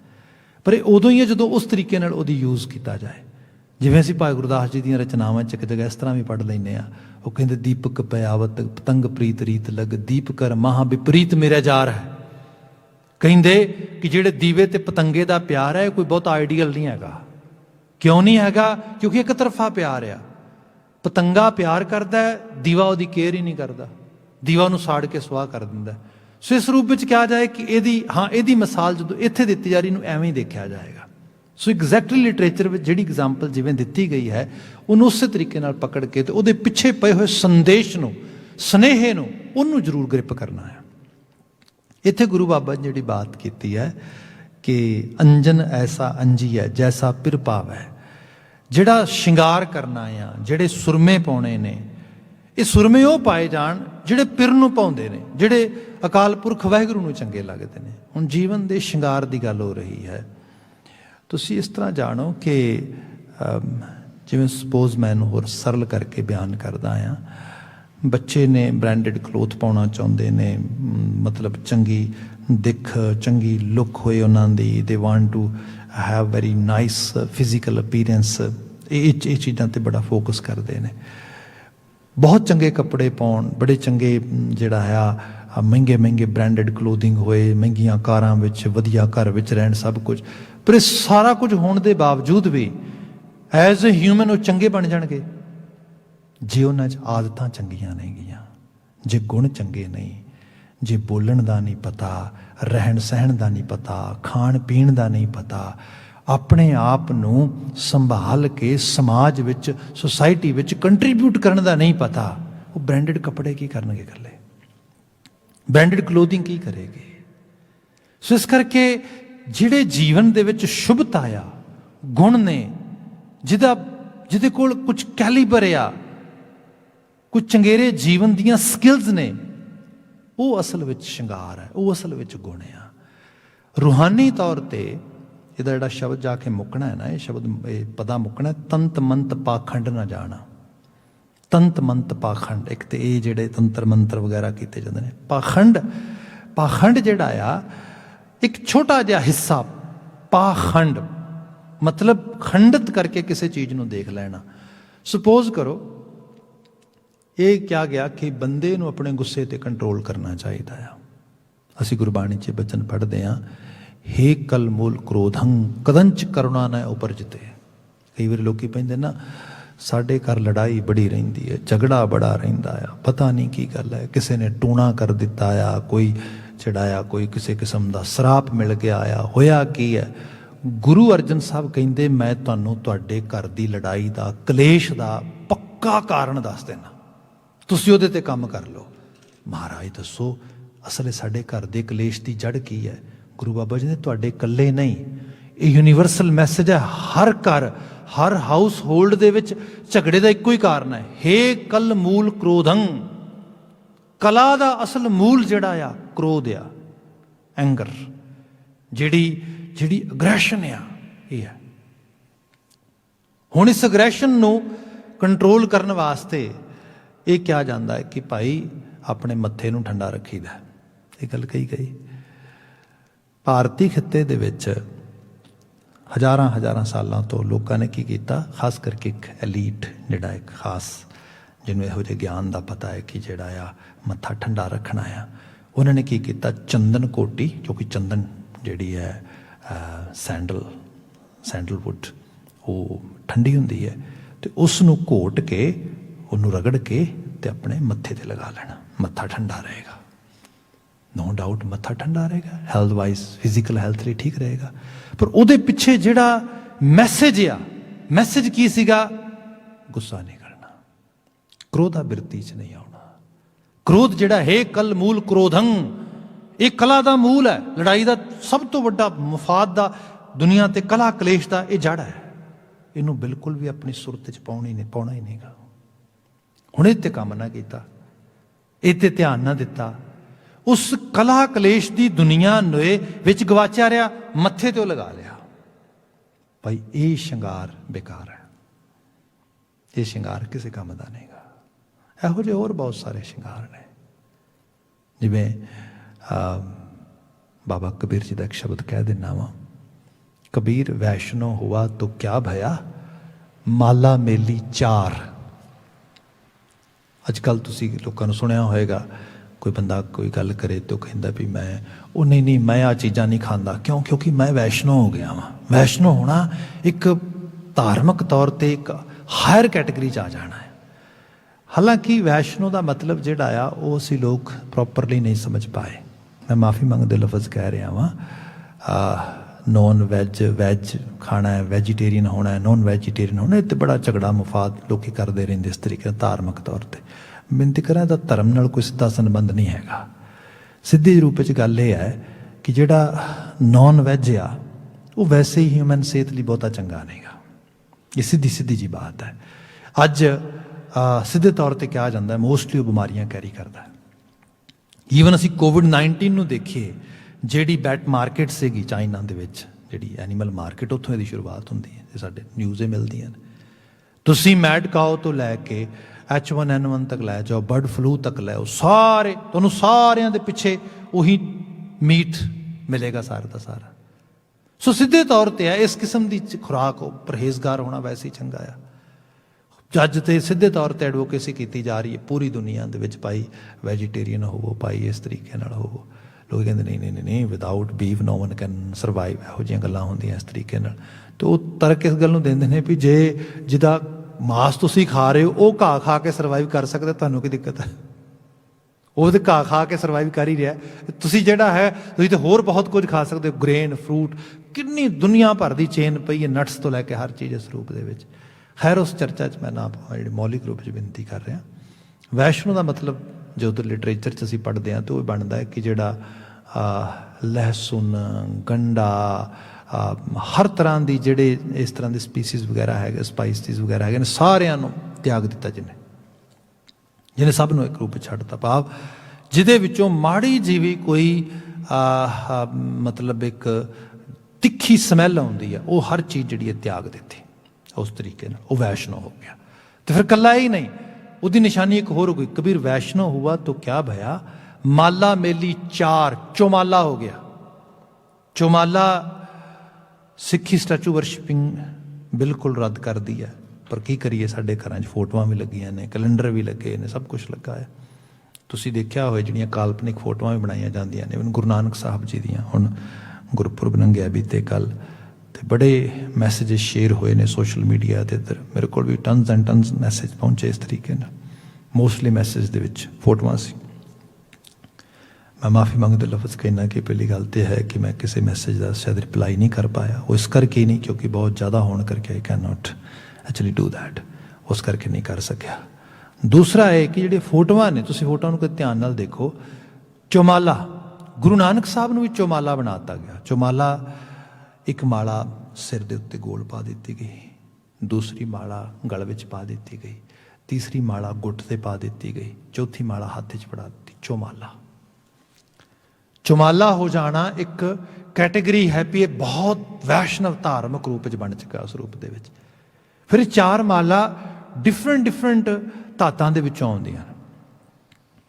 ਪਰ ਇਹ ਉਦੋਂ ਹੀ ਹੈ ਜਦੋਂ ਉਸ ਤਰੀਕੇ ਨਾਲ ਉਹਦੀ ਯੂਜ਼ ਕੀਤਾ ਜਾਏ। ਜਿਵੇਂ ਅਸੀਂ ਭਾਈ ਗੁਰਦਾਸ ਜੀ ਦੀਆਂ ਰਚਨਾਵਾਂ 'ਚ ਇੱਕ ਜਗ੍ਹਾ ਇਸ ਤਰ੍ਹਾਂ ਵੀ ਪੜ੍ਹ ਲੈਂਦੇ ਹਾਂ, ਉਹ ਕਹਿੰਦੇ ਦੀਪਕ ਪਿਆਵਤ ਪਤੰਗ ਪ੍ਰੀਤ ਰੀਤ ਲਗ, ਦੀਪ ਕਰ ਮਹਾ ਵਿਪਰੀਤ ਮੇਰਾ ਜਾਰ ਹੈ। ਕਹਿੰਦੇ ਕਿ ਜਿਹੜੇ ਦੀਵੇ ਤੇ ਪਤੰਗੇ ਦਾ ਪਿਆਰ ਹੈ ਕੋਈ ਬਹੁਤ ਆਈਡੀਅਲ ਨਹੀਂ ਹੈਗਾ। ਕਿਉਂ ਨਹੀਂ ਹੈਗਾ? ਕਿਉਂਕਿ ਇੱਕ ਤਰਫਾ ਪਿਆਰ ਆ। ਪਤੰਗਾ ਪਿਆਰ ਕਰਦਾ ਹੈ, ਦੀਵਾ ਉਹਦੀ ਕੇਅਰ ਹੀ ਨਹੀਂ ਕਰਦਾ, ਦੀਵਾ ਉਹਨੂੰ ਸਾੜ ਕੇ ਸੁਆਹ ਕਰ ਦਿੰਦਾ। ਸੋ ਇਸ ਰੂਪ ਵਿੱਚ ਕਿਹਾ ਜਾਏ ਕਿ ਇਹਦੀ ਮਿਸਾਲ ਜਦੋਂ ਇੱਥੇ ਦਿੱਤੀ ਜਾ ਰਹੀ, ਇਹਨੂੰ ਐਵੇਂ ਹੀ ਦੇਖਿਆ ਜਾਏਗਾ। ਸੋ ਐਗਜ਼ੈਕਟਲੀ ਲਿਟਰੇਚਰ ਵਿੱਚ ਜਿਹੜੀ ਐਗਜ਼ਾਮਪਲ ਜਿਵੇਂ ਦਿੱਤੀ ਗਈ ਹੈ, ਉਹਨੂੰ ਉਸੇ ਤਰੀਕੇ ਨਾਲ ਪਕੜ ਕੇ ਤੇ ਉਹਦੇ ਪਿੱਛੇ ਪਏ ਹੋਏ ਸੰਦੇਸ਼ ਨੂੰ, ਸੁਨੇਹੇ ਨੂੰ, ਉਹਨੂੰ ਜ਼ਰੂਰ ਗ੍ਰਿਪ ਕਰਨਾ ਹੈ। ਇੱਥੇ ਗੁਰੂ ਬਾਬਾ ਜੀ ਜਿਹੜੀ ਬਾਤ ਕੀਤੀ ਹੈ ਕਿ ਅੰਜਨ ਐਸਾ ਅੰਜੀ ਹੈ ਜੈਸਾ ਪਿਰ ਪਾਵੈ, ਜਿਹੜਾ ਸ਼ਿੰਗਾਰ ਕਰਨਾ ਆ, ਜਿਹੜੇ ਸੁਰਮੇ ਪਾਉਣੇ ਨੇ, ਇਹ ਸੁਰਮੇ ਉਹ ਪਾਏ ਜਾਣ ਜਿਹੜੇ ਪਿਰ ਨੂੰ ਪਾਉਂਦੇ ਨੇ, ਜਿਹੜੇ ਅਕਾਲ ਪੁਰਖ ਵਾਹਿਗੁਰੂ ਨੂੰ ਚੰਗੇ ਲੱਗਦੇ ਨੇ। ਹੁਣ ਜੀਵਨ ਦੇ ਸ਼ਿੰਗਾਰ ਦੀ ਗੱਲ ਹੋ ਰਹੀ ਹੈ। ਤੁਸੀਂ ਇਸ ਤਰ੍ਹਾਂ ਜਾਣੋ ਕਿ ਜਿਵੇਂ ਸਪੋਜ਼ ਮੈਂ ਇਹਨੂੰ ਹੋਰ ਸਰਲ ਕਰਕੇ ਬਿਆਨ ਕਰਦਾ ਹਾਂ, ਬੱਚੇ ਨੇ ਬ੍ਰਾਂਡਡ ਕਲੋਥ ਪਾਉਣਾ ਚਾਹੁੰਦੇ ਨੇ, ਮਤਲਬ ਚੰਗੀ ਦਿੱਖ, ਚੰਗੀ ਲੁੱਕ ਹੋਏ ਉਹਨਾਂ ਦੀ, they want to have very nice physical appearance, ਇਹ ਚੀਜ਼ਾਂ 'ਤੇ ਬੜਾ ਫੋਕਸ ਕਰਦੇ ਨੇ। ਬਹੁਤ ਚੰਗੇ ਕੱਪੜੇ ਪਾਉਣ, ਬੜੇ ਚੰਗੇ ਜਿਹੜਾ ਆ ਮਹਿੰਗੇ ਮਹਿੰਗੇ ਬ੍ਰਾਂਡਡ ਕਲੋਥਿੰਗ ਹੋਏ, ਮਹਿੰਗੀਆਂ ਕਾਰਾਂ ਵਿੱਚ, ਵਧੀਆ ਘਰ ਵਿੱਚ ਰਹਿਣ, ਸਭ ਕੁਝ। ਪਰ ਇਹ ਸਾਰਾ ਕੁਝ ਹੋਣ ਦੇ ਬਾਵਜੂਦ ਵੀ ਐਜ਼ ਅ ਹਿਊਮਨ ਉਹ ਚੰਗੇ ਬਣ ਜਾਣਗੇ ਜੇ ਉਹਨਾਂ 'ਚ ਆਦਤਾਂ ਚੰਗੀਆਂ ਨਹੀਂ ਗਈਆਂ, ਜੇ ਗੁਣ ਚੰਗੇ ਨਹੀਂ, ਜੇ ਬੋਲਣ ਦਾ ਨਹੀਂ ਪਤਾ, ਰਹਿਣ ਸਹਿਣ ਦਾ ਨਹੀਂ ਪਤਾ, ਖਾਣ ਪੀਣ ਦਾ ਨਹੀਂ ਪਤਾ, ਆਪਣੇ ਆਪ ਨੂੰ ਸੰਭਾਲ ਕੇ ਸਮਾਜ ਵਿੱਚ, ਸੁਸਾਇਟੀ ਵਿੱਚ ਕੰਟਰੀਬਿਊਟ ਕਰਨ ਦਾ ਨਹੀਂ ਪਤਾ, ਉਹ ਬ੍ਰਾਂਡਡ ਕੱਪੜੇ ਕੀ ਕਰਨਗੇ ਇਕੱਲੇ, ਬ੍ਰਾਂਡਡ ਕਲੋਥਿੰਗ ਕੀ ਕਰੇਗੀ। ਸੋ ਇਸ ਕਰਕੇ ਜਿਹੜੇ ਜੀਵਨ ਦੇ ਵਿੱਚ ਸ਼ੁਭਤਾ ਆ, ਗੁਣ ਨੇ, ਜਿਹਦੇ ਕੋਲ ਕੁਝ ਕੈਲੀਬਰ ਆ, ਕੁਝ ਚੰਗੇਰੇ ਜੀਵਨ ਦੀਆਂ ਸਕਿੱਲਸ ਨੇ, ਉਹ ਅਸਲ ਵਿੱਚ ਸ਼ਿੰਗਾਰ ਹੈ, ਉਹ ਅਸਲ ਵਿੱਚ ਗੁਣ ਆ। ਰੂਹਾਨੀ ਤੌਰ ਤੇ ਇਹਦਾ ਜਿਹੜਾ ਸ਼ਬਦ ਜਾ ਕੇ ਮੁੱਕਣਾ ਹੈ ਨਾ, ਇਹ ਸ਼ਬਦ, ਇਹ ਪਦਾ ਮੁੱਕਣਾ, ਤੰਤ ਮੰਤ ਪਾਖੰਡ ਨਾ ਜਾਣਾ। ਤੰਤ ਮੰਤ ਪਾਖੰਡ, ਇੱਕ ਤੇ ਇਹ ਜਿਹੜੇ ਤੰਤਰ ਮੰਤਰ ਵਗੈਰਾ ਕੀਤੇ ਜਾਂਦੇ ਨੇ, ਪਾਖੰਡ ਜਿਹੜਾ ਆ ਇੱਕ ਛੋਟਾ ਜਿਹਾ ਹਿੱਸਾ, ਪਾਖੰਡ ਮਤਲਬ ਖੰਡਿਤ ਕਰਕੇ ਕਿਸੇ ਚੀਜ਼ ਨੂੰ ਦੇਖ ਲੈਣਾ। ਸਪੋਜ਼ ਕਰੋ ਇਹ ਕਿਹਾ ਗਿਆ ਕਿ ਬੰਦੇ ਨੂੰ ਆਪਣੇ ਗੁੱਸੇ ਤੇ ਕੰਟਰੋਲ ਕਰਨਾ ਚਾਹੀਦਾ ਆ। ਅਸੀਂ ਗੁਰਬਾਣੀ 'ਚ ਬਚਨ ਪੜ੍ਹਦੇ ਹਾਂ, ਹੇ ਕਲ ਮੂਲ ਕ੍ਰੋਧੰ ਕਦੰਚ ਕਰੁਣਾ ਨ ਉਪਰਜਤੇ। ਕਈ ਵਾਰੀ ਲੋਕੀ ਕਹਿੰਦੇ ਨਾ, ਸਾਡੇ ਘਰ ਲੜਾਈ ਬੜੀ ਰਹਿੰਦੀ ਹੈ, ਝਗੜਾ ਬੜਾ ਰਹਿੰਦਾ ਆ, ਪਤਾ ਨਹੀਂ ਕੀ ਗੱਲ ਹੈ, ਕਿਸੇ ਨੇ ਟੂਣਾ ਕਰ ਦਿੱਤਾ ਆ, ਕੋਈ ਜਿਹੜਾ ਆ ਕੋਈ ਕਿਸੇ ਕਿਸਮ ਦਾ ਸਰਾਪ ਮਿਲ ਗਿਆ ਆ, ਹੋਇਆ ਕੀ ਹੈ। ਗੁਰੂ ਅਰਜਨ ਸਾਹਿਬ ਕਹਿੰਦੇ, ਮੈਂ ਤੁਹਾਨੂੰ ਤੁਹਾਡੇ ਘਰ ਦੀ ਲੜਾਈ ਦਾ, ਕਲੇਸ਼ ਦਾ ਪੱਕਾ ਕਾਰਨ ਦੱਸ ਦੇਣਾ, ਤੁਸੀਂ ਉਹਦੇ ਤੇ ਕੰਮ ਕਰ ਲਓ। ਮਹਾਰਾਜ ਦੱਸੋ ਅਸਲ ਸਾਡੇ ਘਰ ਦੇ ਕਲੇਸ਼ ਦੀ ਜੜ ਕੀ ਹੈ? ਗੁਰੂ ਬਾਬਾ ਜੀ ਨੇ ਤੁਹਾਡੇ ਇਕੱਲੇ ਨਹੀਂ, ਇਹ ਯੂਨੀਵਰਸਲ ਮੈਸੇਜ ਹੈ। ਹਰ ਘਰ, ਹਰ ਹਾਊਸ ਹੋਲਡ ਦੇ ਵਿੱਚ ਝਗੜੇ ਦਾ ਇੱਕੋ ਹੀ ਕਾਰਨ ਹੈ, ਹੇ ਕਲ ਮੂਲ ਕ੍ਰੋਧੰ। ਕਲਾ ਦਾ ਅਸਲ ਮੂਲ ਜਿਹੜਾ ਆ ਕ੍ਰੋਧ ਆ, ਐਂਗਰ, ਜਿਹੜੀ ਅਗਰੈਸ਼ਨ ਆ, ਇਹ ਹੈ। ਹੁਣ ਇਸ ਅਗਰੈਸ਼ਨ ਨੂੰ ਕੰਟਰੋਲ ਕਰਨ ਵਾਸਤੇ ਇਹ ਕਿਹਾ ਜਾਂਦਾ ਹੈ ਕਿ ਭਾਈ ਆਪਣੇ ਮੱਥੇ ਨੂੰ ਠੰਡਾ ਰੱਖੀਦਾ। ਇਹ ਗੱਲ ਕਹੀ ਗਈ। ਭਾਰਤੀ ਖਿੱਤੇ ਦੇ ਵਿੱਚ ਹਜ਼ਾਰਾਂ ਸਾਲਾਂ ਤੋਂ ਲੋਕਾਂ ਨੇ ਕੀ ਕੀਤਾ, ਖਾਸ ਕਰਕੇ ਇੱਕ ਐਲੀਟ ਜਿਹੜਾ ਇੱਕ ਖਾਸ, ਜਿਹਨੂੰ ਇਹੋ ਜਿਹੇ ਗਿਆਨ ਦਾ ਪਤਾ ਹੈ ਕਿ ਜਿਹੜਾ ਆ ਮੱਥਾ ਠੰਡਾ ਰੱਖਣਾ ਆ, ਉਹਨਾਂ ਨੇ ਕੀ ਕੀਤਾ, ਚੰਦਨ ਕੋਟੀ, ਕਿਉਂਕਿ ਚੰਦਨ ਜਿਹੜੀ ਹੈ ਸੈਂਡਲਵੁੱਡ, ਉਹ ਠੰਡੀ ਹੁੰਦੀ ਹੈ, ਤੇ ਉਸ ਨੂੰ ਘੋਟ ਕੇ, ਉਹਨੂੰ ਰਗੜ ਕੇ ਤੇ ਆਪਣੇ ਮੱਥੇ ਤੇ ਲਗਾ ਲੈਣਾ, ਮੱਥਾ ਠੰਡਾ ਰਹੇਗਾ। ਨੋ ਡਾਊਟ ਮੱਥਾ ਠੰਡਾ ਰਹੇਗਾ, ਹੈਲਥ ਵਾਈਜ਼, ਫਿਜ਼ੀਕਲ ਹੈਲਥ ਲਈ ਠੀਕ ਰਹੇਗਾ। ਪਰ ਉਹਦੇ ਪਿੱਛੇ ਜਿਹੜਾ ਮੈਸੇਜ ਆ, ਮੈਸੇਜ ਕੀ ਸੀਗਾ? ਗੁੱਸਾ ਨਹੀਂ ਕਰਨਾ, ਕ੍ਰੋਧਾ ਬਿਰਤੀ 'ਚ ਨਹੀਂ ਆਉਣਾ। ਕ੍ਰੋਧ ਜਿਹੜਾ ਹੈ ਕਲ ਮੂਲ ਕ੍ਰੋਧੰ, ਇਹ ਕਲਾ ਦਾ ਮੂਲ ਹੈ, ਲੜਾਈ ਦਾ ਸਭ ਤੋਂ ਵੱਡਾ ਮਫਾਦ ਦਾ, ਦੁਨੀਆ ਤੇ ਕਲਾ ਕਲੇਸ਼ ਦਾ ਇਹ ਜੜ ਹੈ। ਇਹਨੂੰ ਬਿਲਕੁਲ ਵੀ ਆਪਣੀ ਸੁਰਤ 'ਚ ਪਾਉਣਾ ਹੀ ਨਹੀਂਗਾ। ਹੁਣ ਇਹ ਤੇ ਕੰਮ ਨਾ ਕੀਤਾ, ਇਹ ਤੇ ਧਿਆਨ ਨਾ ਦਿੱਤਾ, ਉਸ ਕਲਾ ਕਲੇਸ਼ ਦੀ ਦੁਨੀਆ ਵਿੱਚ ਗਵਾਚਿਆ ਰਿਹਾ, ਮੱਥੇ ਤੇ ਉਹ ਲਗਾ ਲਿਆ। ਭਾਈ ਇਹ ਸ਼ਿੰਗਾਰ ਬੇਕਾਰ ਹੈ, ਇਹ ਸ਼ਿੰਗਾਰ ਕਿਸੇ ਕੰਮ ਦਾ ਨਹੀਂਗਾ। ਇਹੋ ਜਿਹੇ ਹੋਰ ਬਹੁਤ ਸਾਰੇ ਸ਼ਿੰਗਾਰ ਨੇ, ਜਿਵੇਂ ਬਾਬਾ ਕਬੀਰ ਜੀ ਦਾ ਇੱਕ ਸ਼ਬਦ ਕਹਿ ਦਿੰਦਾ ਵਾਂ, ਕਬੀਰ ਵੈਸ਼ਨੋ ਹੁਆ ਤੋ ਕਿਆ ਭਇਆ, ਮਾਲਾ ਮੇਲੀ ਚਾਰ। ਅੱਜ ਕੱਲ੍ਹ ਤੁਸੀਂ ਲੋਕਾਂ ਨੂੰ ਸੁਣਿਆ ਹੋਏਗਾ, कोई बंदा कोई गल करे तो कहता भी मैं वो नहीं मैं आ चीज़ां नहीं खाता, क्यों? क्योंकि मैं वैष्णो हो गया वा। वैष्णो होना एक धार्मिक तौर पर एक हायर कैटेगरी आ जाना है। हालांकि वैष्णो का मतलब जोड़ा आ वो असी लोग प्रॉपरली नहीं समझ पाए। मैं माफ़ी मंगते लफज कह रहा वा। नॉन वैज वैज खाना है, वैजीटेरियन होना है, नॉन वैजीटेरियन होना, इतने बड़ा झगड़ा मुफाद लोग करते रहते इस तरीके धार्मिक तौर पर। बेनती करा तो धर्म नाल कोई सीधा संबंध नहीं है। सीधे रूप च गल यह है कि जोड़ा नॉन वैज आ वो वैसे ही ह्यूमन सेहत लिए बहुता चंगा नहीं गा। ये सीधी सीधी जी बात है। अज सीधे तौर पर कहा जाता है मोस्टली वो बीमारियां कैरी करता है। ईवन असी कोविड-19 ਨੂੰ देखिए, ਜਿਹੜੀ बैट मार्केट ਸੀਗੀ ਚਾਈਨਾ ਦੇ ਵਿੱਚ, ਜਿਹੜੀ ਐਨੀਮਲ ਮਾਰਕੀਟ, ਉੱਥੋਂ ਇਹਦੀ ਸ਼ੁਰੂਆਤ ਹੁੰਦੀ ਹੈ ਤੇ ਸਾਡੇ ਨਿਊਜ਼ੇ ਮਿਲਦੀਆਂ ਨੇ। ਤੁਸੀਂ ਮੈਡ ਕਾਓ ਤੋਂ ਲੈ ਕੇ H1N1 ਤੱਕ ਲੈ ਜਾਓ, ਬਰਡ ਫਲੂ ਤੱਕ ਲੈ ਆਓ, ਸਾਰੇ ਤੁਹਾਨੂੰ ਸਾਰਿਆਂ ਦੇ ਪਿੱਛੇ ਉਹੀ ਮੀਟ ਮਿਲੇਗਾ ਸਾਰਾ ਦਾ ਸਾਰਾ। ਸੋ ਸਿੱਧੇ ਤੌਰ ਤੇ ਹੈ ਇਸ ਕਿਸਮ ਦੀ ਖੁਰਾਕ ਪਰਹੇਜ਼ਗਾਰ ਹੋਣਾ ਵੈਸੇ ਹੀ ਚੰਗਾ ਆ। जज तो सीधे तौर पर एडवोकेसी की जा रही है पूरी दुनिया के विच, भाई वैजीटेरियन होवो, भाई इस तरीके नाल होवो। लोग कहते नहीं without beef no one can survive, यहो जिहियां गल्लां होंदियां इस तरीके नाल। तो वो तर्क इस गल नूं देंदे ने भी जे जिदा मांस तुसीं खा रहे हो वो घाह खा के सर्वाइव कर सकदा, तुहानूं की दिक्कत है? वो तो घाह खा के सर्वाइव कर ही रहा। तुसीं जिहड़ा है तुसीं तो होर बहुत कुछ खा सकते हो, ग्रेन फ्रूट, कितनी दुनिया भर की चेन पई है, नट्स तो लैके हर चीज़ इस रूप दे विच। खैर उस चर्चा मैं ना जी मौलिक रूप से विनती कर रहा। वैष्णो का मतलब जो तो लिटरेचर च असीं पढ़ते हैं तो वह बनता है कि जोड़ा लहसुन, गंडा, हर तरह की जोड़े इस तरह की स्पीसीज़ वगैरह है, स्पाइसिस वगैरह है, सारिਆਂ ਨੂੰ त्याग दिता जिन्हें सब ਨੂੰ एक रूप छड्डता। भाव जिहदे विचों माड़ी जी भी कोई मतलब एक तिखी समैल आउंदी है, वो हर चीज़ जिहड़ी है त्याग दिती उस तरीके ना, वो वैष्णो हो गया। तो फिर कला ही नहीं, उसकी निशानी एक होर हो गई। कबीर वैष्णो हुआ तो क्या भया, माला मेली चार, चौमाला हो गया। चौमाला सिखी स्टैचू वर्शिपिंग बिल्कुल रद्द कर दी है, पर की करिए साडे घरां च फोटोआं भी लगियां ने, कैलेंडर भी लगे ने, सब कुछ लगा है। तुसीं देखिया होए जिहड़ियां काल्पनिक फोटोआं भी बनाईयां जांदियां ने। गुरु नानक साहब जी दियां हुण गुरपुरब लंघिया बीते कल, तो बड़े मैसेजेस शेयर हुए ने सोशल मीडिया के। इधर मेरे को भी टनस एंड टनस मैसेज पहुँचे इस तरीके ना, मोस्टली मैसेज दे विच फोटोआं सी। मैं माफ़ी मंगते लफज कहना कि पहली गल तो है कि मैं किसी मैसेज का शायद रिप्लाई नहीं कर पाया, वो इस करके ही नहीं क्योंकि बहुत ज़्यादा होने करके I can not actually do that, उस करके नहीं कर सकिया। दूसरा है कि जिहड़ी फोटोआं ने, तुसीं फोटोआं नूं कोई ध्यान नाल देखो, चौमाला गुरु नानक साहब नूं भी चौमाला बना दिता गया। चौमाला एक माला सिर के उत्ते गोल पा दी गई, दूसरी माला गल विच पा दी गई, तीसरी माला गुट से पा दी गई, चौथी माला हाथ च फड़ा दी। चौमाला चौमाला हो जाना एक कैटेगरी है भी बहुत वैष्णव धार्मिक रूप च बन चुका उस रूप दे विच। फिर चार माला डिफरेंट धातां दे विचों आउंदियां।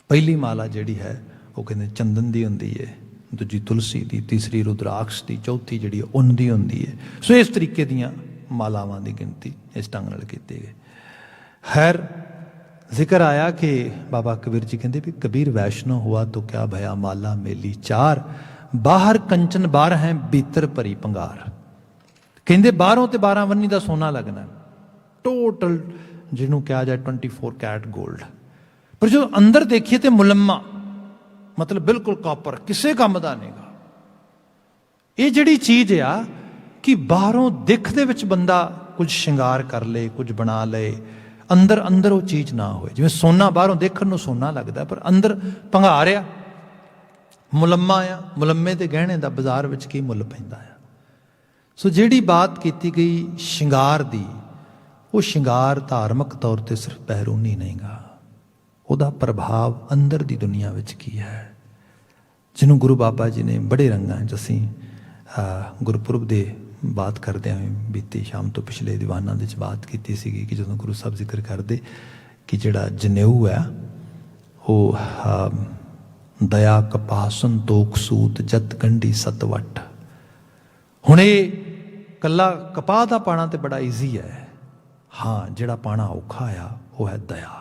पहली माला जिहड़ी है वो कहते चंदन दी हुंदी है, दूजी तुलसी की, तीसरी रुद्राक्ष की, चौथी जी उन की होंगी है। सो इस तरीके दियाँ मालावां की गिनती इस ढंग नाल कीती गई। खैर जिक्र आया कि बाबा कबीर जी कहते भी कबीर वैष्णो हुआ तो क्या भया, माला मेली चार, बाहर कंचन बार हैं भीतर भरी पंगार। कहते बाहरों तो 12 वन्नी का सोना लगना, टोटल जिन्हों कहा जाए 24 कैरेट गोल्ड, पर जो अंदर देखिए तो मुलम्मा, मतलब बिल्कुल कॉपर, किसी काम का नहीं गा। ये जिहड़ी चीज़ आ कि बाहरों दिख दे विच बंदा कुछ श्रृंगार कर ले, कुछ बना ले, अंदर अंदर वो चीज़ ना होए। जिवें सोना बाहरों देखण नूं सोना लगदा पर अंदर भंगार आ, मुलम्मा आ। मुलम्मे ते गहणे दा बाजार विच की मुल पैंदा आ। सो जिहड़ी बात कीती गई श्रृंगार दी, वो श्रृंगार धार्मिक तौर पर सिर्फ बैरूनी नहीं गा, ਉਹਦਾ प्रभाव अंदर की दुनिया विच की है, जिन्हों गुरु बाबा जी ने बड़े रंगां च असीं गुरपुरब दे बात करते हैं बीती शाम तो पिछले दीवानां दे बात की सी कि जो गुरु साहब जिक्र करते कि जिहड़ा जनेऊ है वो दया कपा संतोख सूत जत गंढी सतवट। हुण ये कला कपाह दा पाना तो बड़ा ईजी है, हाँ जिहड़ा पाना औखा आ वो है दया।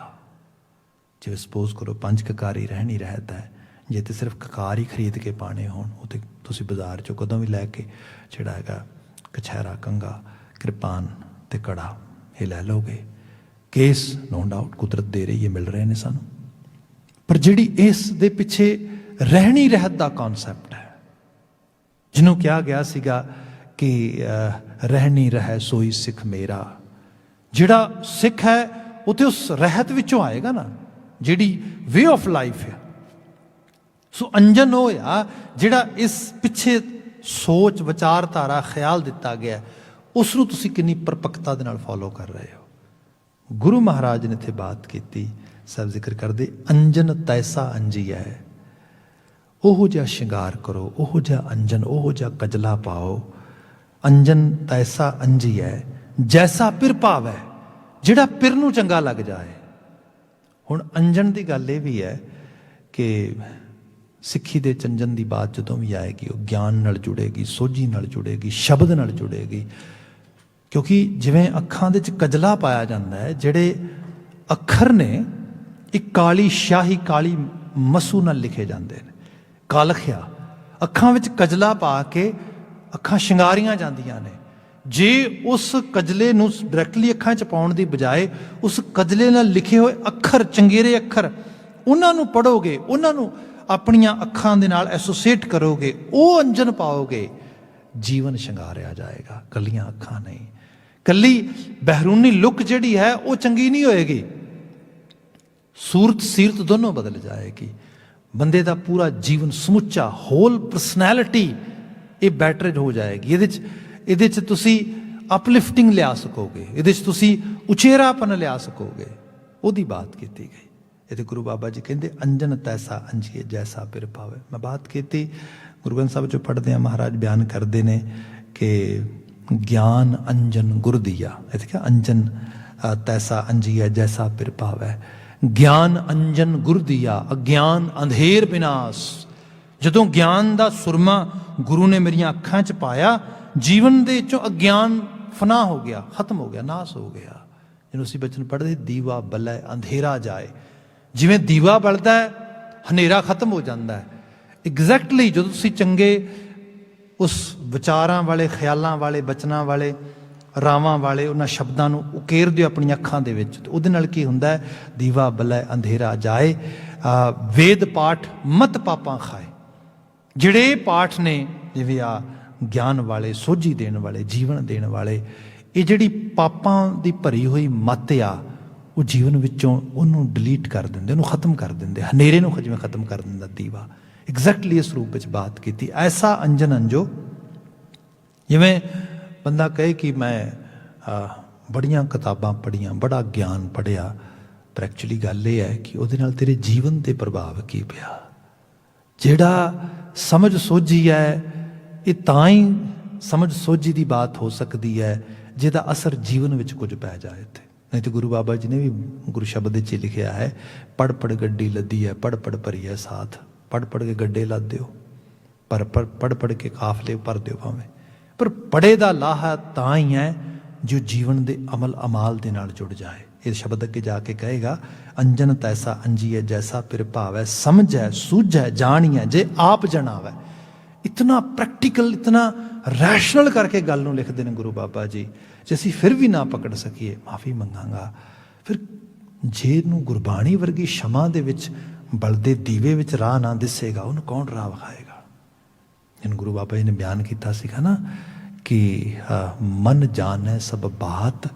जिवें सपोज करो 5 ककारी रहनी रहता है, ਜੇ ਤੇ ਸਿਰਫ ਕਕਾਰ ਹੀ ਖਰੀਦ ਕੇ ਪਾਣੇ ਹੋਣ ਉਹ ਤੇ ਤੁਸੀਂ ਬਾਜ਼ਾਰ 'ਚੋਂ ਕਦੋਂ ਵੀ ਲੈ ਕੇ ਜਿਹੜਾ ਹੈਗਾ ਕਛਹਿਰਾ, ਕੰਘਾ, ਕਿਰਪਾਨ ਤੇ ਕੜਾ ਇਹ ਲੈ ਲਓਗੇ। ਕੇਸ ਨੋ ਡਾਊਟ ਕੁਦਰਤ ਦੇ ਰਹੀ ਹੈ, ਮਿਲ ਰਹੇ ਨੇ ਸਾਨੂੰ, ਪਰ ਜਿਹੜੀ ਇਸ ਦੇ ਪਿੱਛੇ ਰਹਿਣੀ ਰਹਿਤ ਦਾ ਕੌਨਸੈਪਟ ਹੈ, ਜਿਹਨੂੰ ਕਿਹਾ ਗਿਆ ਸੀਗਾ ਕਿ ਰਹਿਣੀ ਰਹਿ ਸੋਈ ਸਿੱਖ ਮੇਰਾ, ਜਿਹੜਾ ਸਿੱਖ ਹੈ ਉਹ ਤੇ ਉਸ ਰਹਿਤ ਵਿੱਚੋਂ ਆਏਗਾ ਨਾ, ਜਿਹੜੀ ਵੇ ਆਫ ਲਾਈਫ ਹੈ। ਸੋ ਅੰਜਨ ਉਹ ਆ ਜਿਹੜਾ ਇਸ ਪਿੱਛੇ ਸੋਚ, ਵਿਚਾਰਧਾਰਾ, ਖਿਆਲ ਦਿੱਤਾ ਗਿਆ, ਉਸ ਨੂੰ ਤੁਸੀਂ ਕਿੰਨੀ ਪਰਪੱਕਤਾ ਦੇ ਨਾਲ ਫੋਲੋ ਕਰ ਰਹੇ ਹੋ। ਗੁਰੂ ਮਹਾਰਾਜ ਨੇ ਇੱਥੇ ਬਾਤ ਕੀਤੀ, ਸਭ ਜ਼ਿਕਰ ਕਰਦੇ, ਅੰਜਨ ਤੈਸਾ ਅੰਜੀਐ, ਉਹੋ ਜਿਹਾ ਸ਼ਿੰਗਾਰ ਕਰੋ, ਉਹੋ ਜਿਹਾ ਅੰਜਨ, ਉਹੋ ਜਿਹਾ ਕਜਲਾ ਪਾਓ। ਅੰਜਨ ਤੈਸਾ ਅੰਜੀਐ ਜੈਸਾ ਪਿਰ ਭਾਵੈ, ਜਿਹੜਾ ਪਿਰ ਨੂੰ ਚੰਗਾ ਲੱਗ ਜਾਏ। ਹੁਣ ਅੰਜਨ ਦੀ ਗੱਲ ਇਹ ਵੀ ਹੈ ਕਿ ਸਿੱਖੀ ਦੇ ਚੰਜਨ ਦੀ ਬਾਤ ਜਦੋਂ ਵੀ ਆਏਗੀ ਉਹ ਗਿਆਨ ਨਾਲ ਜੁੜੇਗੀ, ਸੋਝੀ ਨਾਲ ਜੁੜੇਗੀ, ਸ਼ਬਦ ਨਾਲ ਜੁੜੇਗੀ। ਕਿਉਂਕਿ ਜਿਵੇਂ ਅੱਖਾਂ ਦੇ 'ਚ ਕਜਲਾ ਪਾਇਆ ਜਾਂਦਾ ਹੈ, ਜਿਹੜੇ ਅੱਖਰ ਨੇ ਇੱਕ ਕਾਲੀ ਸ਼ਾਹੀ, ਕਾਲੀ ਮਸੂ ਨਾਲ ਲਿਖੇ ਜਾਂਦੇ ਨੇ, ਕਾਲਖਿਆ, ਅੱਖਾਂ ਵਿੱਚ ਕਜਲਾ ਪਾ ਕੇ ਅੱਖਾਂ ਸ਼ਿੰਗਾਰੀਆਂ ਜਾਂਦੀਆਂ ਨੇ। ਜੇ ਉਸ ਕਜਲੇ ਨੂੰ ਡਾਇਰੈਕਟਲੀ ਅੱਖਾਂ 'ਚ ਪਾਉਣ ਦੀ ਬਜਾਏ ਉਸ ਕਜਲੇ ਨਾਲ ਲਿਖੇ ਹੋਏ ਅੱਖਰ, ਚੰਗੇਰੇ ਅੱਖਰ, ਉਹਨਾਂ ਨੂੰ ਪੜ੍ਹੋਗੇ, ਉਹਨਾਂ ਨੂੰ ਆਪਣੀਆਂ ਅੱਖਾਂ ਦੇ ਨਾਲ ਐਸੋਸੀਏਟ ਕਰੋਗੇ, ਉਹ ਅੰਜਨ ਪਾਓਗੇ, ਜੀਵਨ ਸ਼ਿੰਗਾਰਿਆ ਜਾਏਗਾ। ਕੱਲੀਆਂ ਅੱਖਾਂ ਨਹੀਂ, ਕੱਲੀ ਬਹਿਰੂਨੀ ਲੁੱਕ ਜਿਹੜੀ ਹੈ ਉਹ ਚੰਗੀ ਨਹੀਂ ਹੋਏਗੀ, ਸੂਰਤ ਸੀਰਤ ਦੋਨੋਂ ਬਦਲ ਜਾਏਗੀ। ਬੰਦੇ ਦਾ ਪੂਰਾ ਜੀਵਨ, ਸਮੁੱਚਾ ਹੋਲ ਪਰਸਨੈਲਿਟੀ ਇਹ ਬੈਟਰਡ ਹੋ ਜਾਏਗੀ। ਇਹਦੇ 'ਚ ਤੁਸੀਂ ਅਪਲਿਫਟਿੰਗ ਲਿਆ ਸਕੋਗੇ, ਇਹਦੇ 'ਚ ਤੁਸੀਂ ਉਚੇਰਾਪਨ ਲਿਆ ਸਕੋਗੇ, ਉਹਦੀ ਬਾਤ ਕੀਤੀ ਗਈ। ਇਹ ਤੇ ਗੁਰੂ ਬਾਬਾ ਜੀ ਕਹਿੰਦੇ ਅੰਜਨ ਤੈਸਾ ਅੰਜੀਏ ਜੈਸਾ ਪਿਰ ਭਾਵੇ। ਮੈਂ ਬਾਤ ਕੀਤੀ, ਗੁਰੂ ਗ੍ਰੰਥ ਸਾਹਿਬ 'ਚੋਂ ਪੜ੍ਹਦੇ ਹਾਂ, ਮਹਾਰਾਜ ਬਿਆਨ ਕਰਦੇ ਨੇ ਕਿ ਗਿਆਨ ਅੰਜਨ ਗੁਰ ਦੀਆ, ਇੱਥੇ ਕਿਹਾ ਅੰਜਨ ਤੈਸਾ ਅੰਜੀਏ ਜੈਸਾ ਪਿਰ ਭਾਵੇ। ਗਿਆਨ ਅੰਜਨ ਗੁਰ ਦੀਆ, ਅਗਿਆਨ ਅੰਧੇਰ ਵਿਨਾਸ਼। ਜਦੋਂ ਗਿਆਨ ਦਾ ਸੁਰਮਾ ਗੁਰੂ ਨੇ ਮੇਰੀਆਂ ਅੱਖਾਂ 'ਚ ਪਾਇਆ, ਜੀਵਨ ਦੇ ਵਿੱਚੋਂ ਅਗਿਆਨ ਫਨਾ ਹੋ ਗਿਆ, ਖਤਮ ਹੋ ਗਿਆ, ਨਾਸ ਹੋ ਗਿਆ। ਜਿਹਨੂੰ ਅਸੀਂ ਬਚਨ ਪੜ੍ਹਦੇ, ਦੀਵਾ ਬਲੈ ਅੰਧੇਰਾ ਜਾਏ। ਜਿਵੇਂ ਦੀਵਾ ਬਲਦਾ ਹੈ, ਹਨੇਰਾ ਖਤਮ ਹੋ ਜਾਂਦਾ ਹੈ। ਐਗਜ਼ੈਕਟਲੀ ਜਦੋਂ ਤੁਸੀਂ ਚੰਗੇ ਉਸ ਵਿਚਾਰਾਂ ਵਾਲੇ, ਖਿਆਲਾਂ ਵਾਲੇ, ਬਚਨਾਂ ਵਾਲੇ, ਰਾਵਾਂ ਵਾਲੇ ਉਹਨਾਂ ਸ਼ਬਦਾਂ ਨੂੰ ਉਕੇਰਦੇ ਹੋ ਆਪਣੀਆਂ ਅੱਖਾਂ ਦੇ ਵਿੱਚ, ਤੇ ਉਹਦੇ ਨਾਲ ਕੀ ਹੁੰਦਾ ਹੈ? ਦੀਵਾ ਬਲੈ ਅੰਧੇਰਾ ਜਾਏ। ਵੇਦ ਪਾਠ ਮਤ ਪਾਪਾਂ ਖਾਏ। ਜਿਹੜੇ ਪਾਠ ਨੇ ਜਿਵੇਂ ਆ ਗਿਆਨ ਵਾਲੇ, ਸੋਝੀ ਦੇਣ ਵਾਲੇ, ਜੀਵਨ ਦੇਣ ਵਾਲੇ, ਇਹ ਜਿਹੜੀ ਪਾਪਾਂ ਦੀ ਭਰੀ ਹੋਈ ਮੱਤ ਆ, ਉਹ ਜੀਵਨ ਵਿੱਚੋਂ ਉਹਨੂੰ ਡਿਲੀਟ ਕਰ ਦਿੰਦੇ, ਉਹਨੂੰ ਖਤਮ ਕਰ ਦਿੰਦੇ, ਹਨੇਰੇ ਨੂੰ ਜਿਵੇਂ ਖਤਮ ਕਰ ਦਿੰਦਾ ਦੀਵਾ। ਐਗਜ਼ੈਕਟਲੀ ਇਸ ਰੂਪ ਵਿੱਚ ਬਾਤ ਕੀਤੀ। ਐਸਾ ਅੰਜਨ ਅੰਜੋ, ਜਿਵੇਂ ਬੰਦਾ ਕਹੇ ਕਿ ਮੈਂ ਬੜੀਆਂ ਕਿਤਾਬਾਂ ਪੜ੍ਹੀਆਂ, ਬੜਾ ਗਿਆਨ ਪੜ੍ਹਿਆ, ਪਰ ਐਕਚੁਅਲੀ ਗੱਲ ਇਹ ਹੈ ਕਿ ਉਹਦੇ ਨਾਲ ਤੇਰੇ ਜੀਵਨ 'ਤੇ ਪ੍ਰਭਾਵ ਕੀ ਪਿਆ। ਜਿਹੜਾ ਸਮਝ ਸੋਝੀ ਹੈ, ਇਹ ਤਾਂ ਹੀ ਸਮਝ ਸੋਝੀ ਦੀ ਬਾਤ ਹੋ ਸਕਦੀ ਹੈ ਜਿਹਦਾ ਅਸਰ ਜੀਵਨ ਵਿੱਚ ਕੁਝ ਪੈ ਜਾਏ। ਇੱਥੇ ਨਹੀਂ ਤੇ ਗੁਰੂ ਬਾਬਾ ਜੀ ਨੇ ਵੀ ਗੁਰੂ ਸ਼ਬਦ 'ਚ ਲਿਖਿਆ ਹੈ, ਪੜ੍ਹ ਪੜ੍ਹ ਗੱਡੀ ਲੱਦੀ ਹੈ, ਪੜ੍ਹ ਪੜ੍ਹ ਭਰੀ ਹੈ ਸਾਥ। ਪੜ੍ਹ ਪੜ੍ਹ ਕੇ ਗੱਡੇ ਲੱਦ ਦਿਓ, ਪਰ ਪੜ੍ਹ ਪੜ੍ਹ ਕੇ ਕਾਫਲੇ ਭਰ ਦਿਓ ਭਾਵੇਂ, ਪਰ ਪੜ੍ਹੇ ਦਾ ਲਾਹਾ ਤਾਂ ਹੀ ਹੈ ਜੋ ਜੀਵਨ ਦੇ ਅਮਲ ਅਮਾਲ ਦੇ ਨਾਲ ਜੁੜ ਜਾਏ। ਇਹ ਸ਼ਬਦ ਅੱਗੇ ਜਾ ਕੇ ਕਹੇਗਾ, ਅੰਜਨ ਤੈਸਾ ਅੰਜੀਏ ਜੈਸਾ ਪਿਰ ਭਾਵੈ। ਸਮਝੈ ਸੂਝੈ ਜਾਣੀਐ ਜੇ ਆਪ ਜਣਾਵੈ। ਇਤਨਾ ਪ੍ਰੈਕਟੀਕਲ, ਇਤਨਾ ਰੈਸ਼ਨਲ ਕਰਕੇ ਗੱਲ ਨੂੰ ਲਿਖਦੇ ਨੇ ਗੁਰੂ ਬਾਬਾ ਜੀ। ਜੇ ਅਸੀਂ ਫਿਰ ਵੀ ਨਾ ਪਕੜ ਸਕੀਏ, ਮਾਫੀ ਮੰਗਾਂਗਾ। ਫਿਰ ਜੇ ਨੂੰ ਗੁਰਬਾਣੀ ਵਰਗੀ ਸ਼ਮਾ ਦੇ ਵਿੱਚ ਬਲਦੇ ਦੀਵੇ ਵਿੱਚ ਰਾਹ ਨਾ ਦਿਸੇਗਾ, ਉਹਨੂੰ ਕੌਣ ਰਾਹ ਵਿਖਾਏਗਾ? ਜਿਹਨੂੰ ਗੁਰੂ ਬਾਬਾ ਜੀ ਨੇ ਬਿਆਨ ਕੀਤਾ ਸੀਗਾ ਨਾ ਕਿ ਮਨ ਜਾਣੈ ਸਭ ਬਾਤ,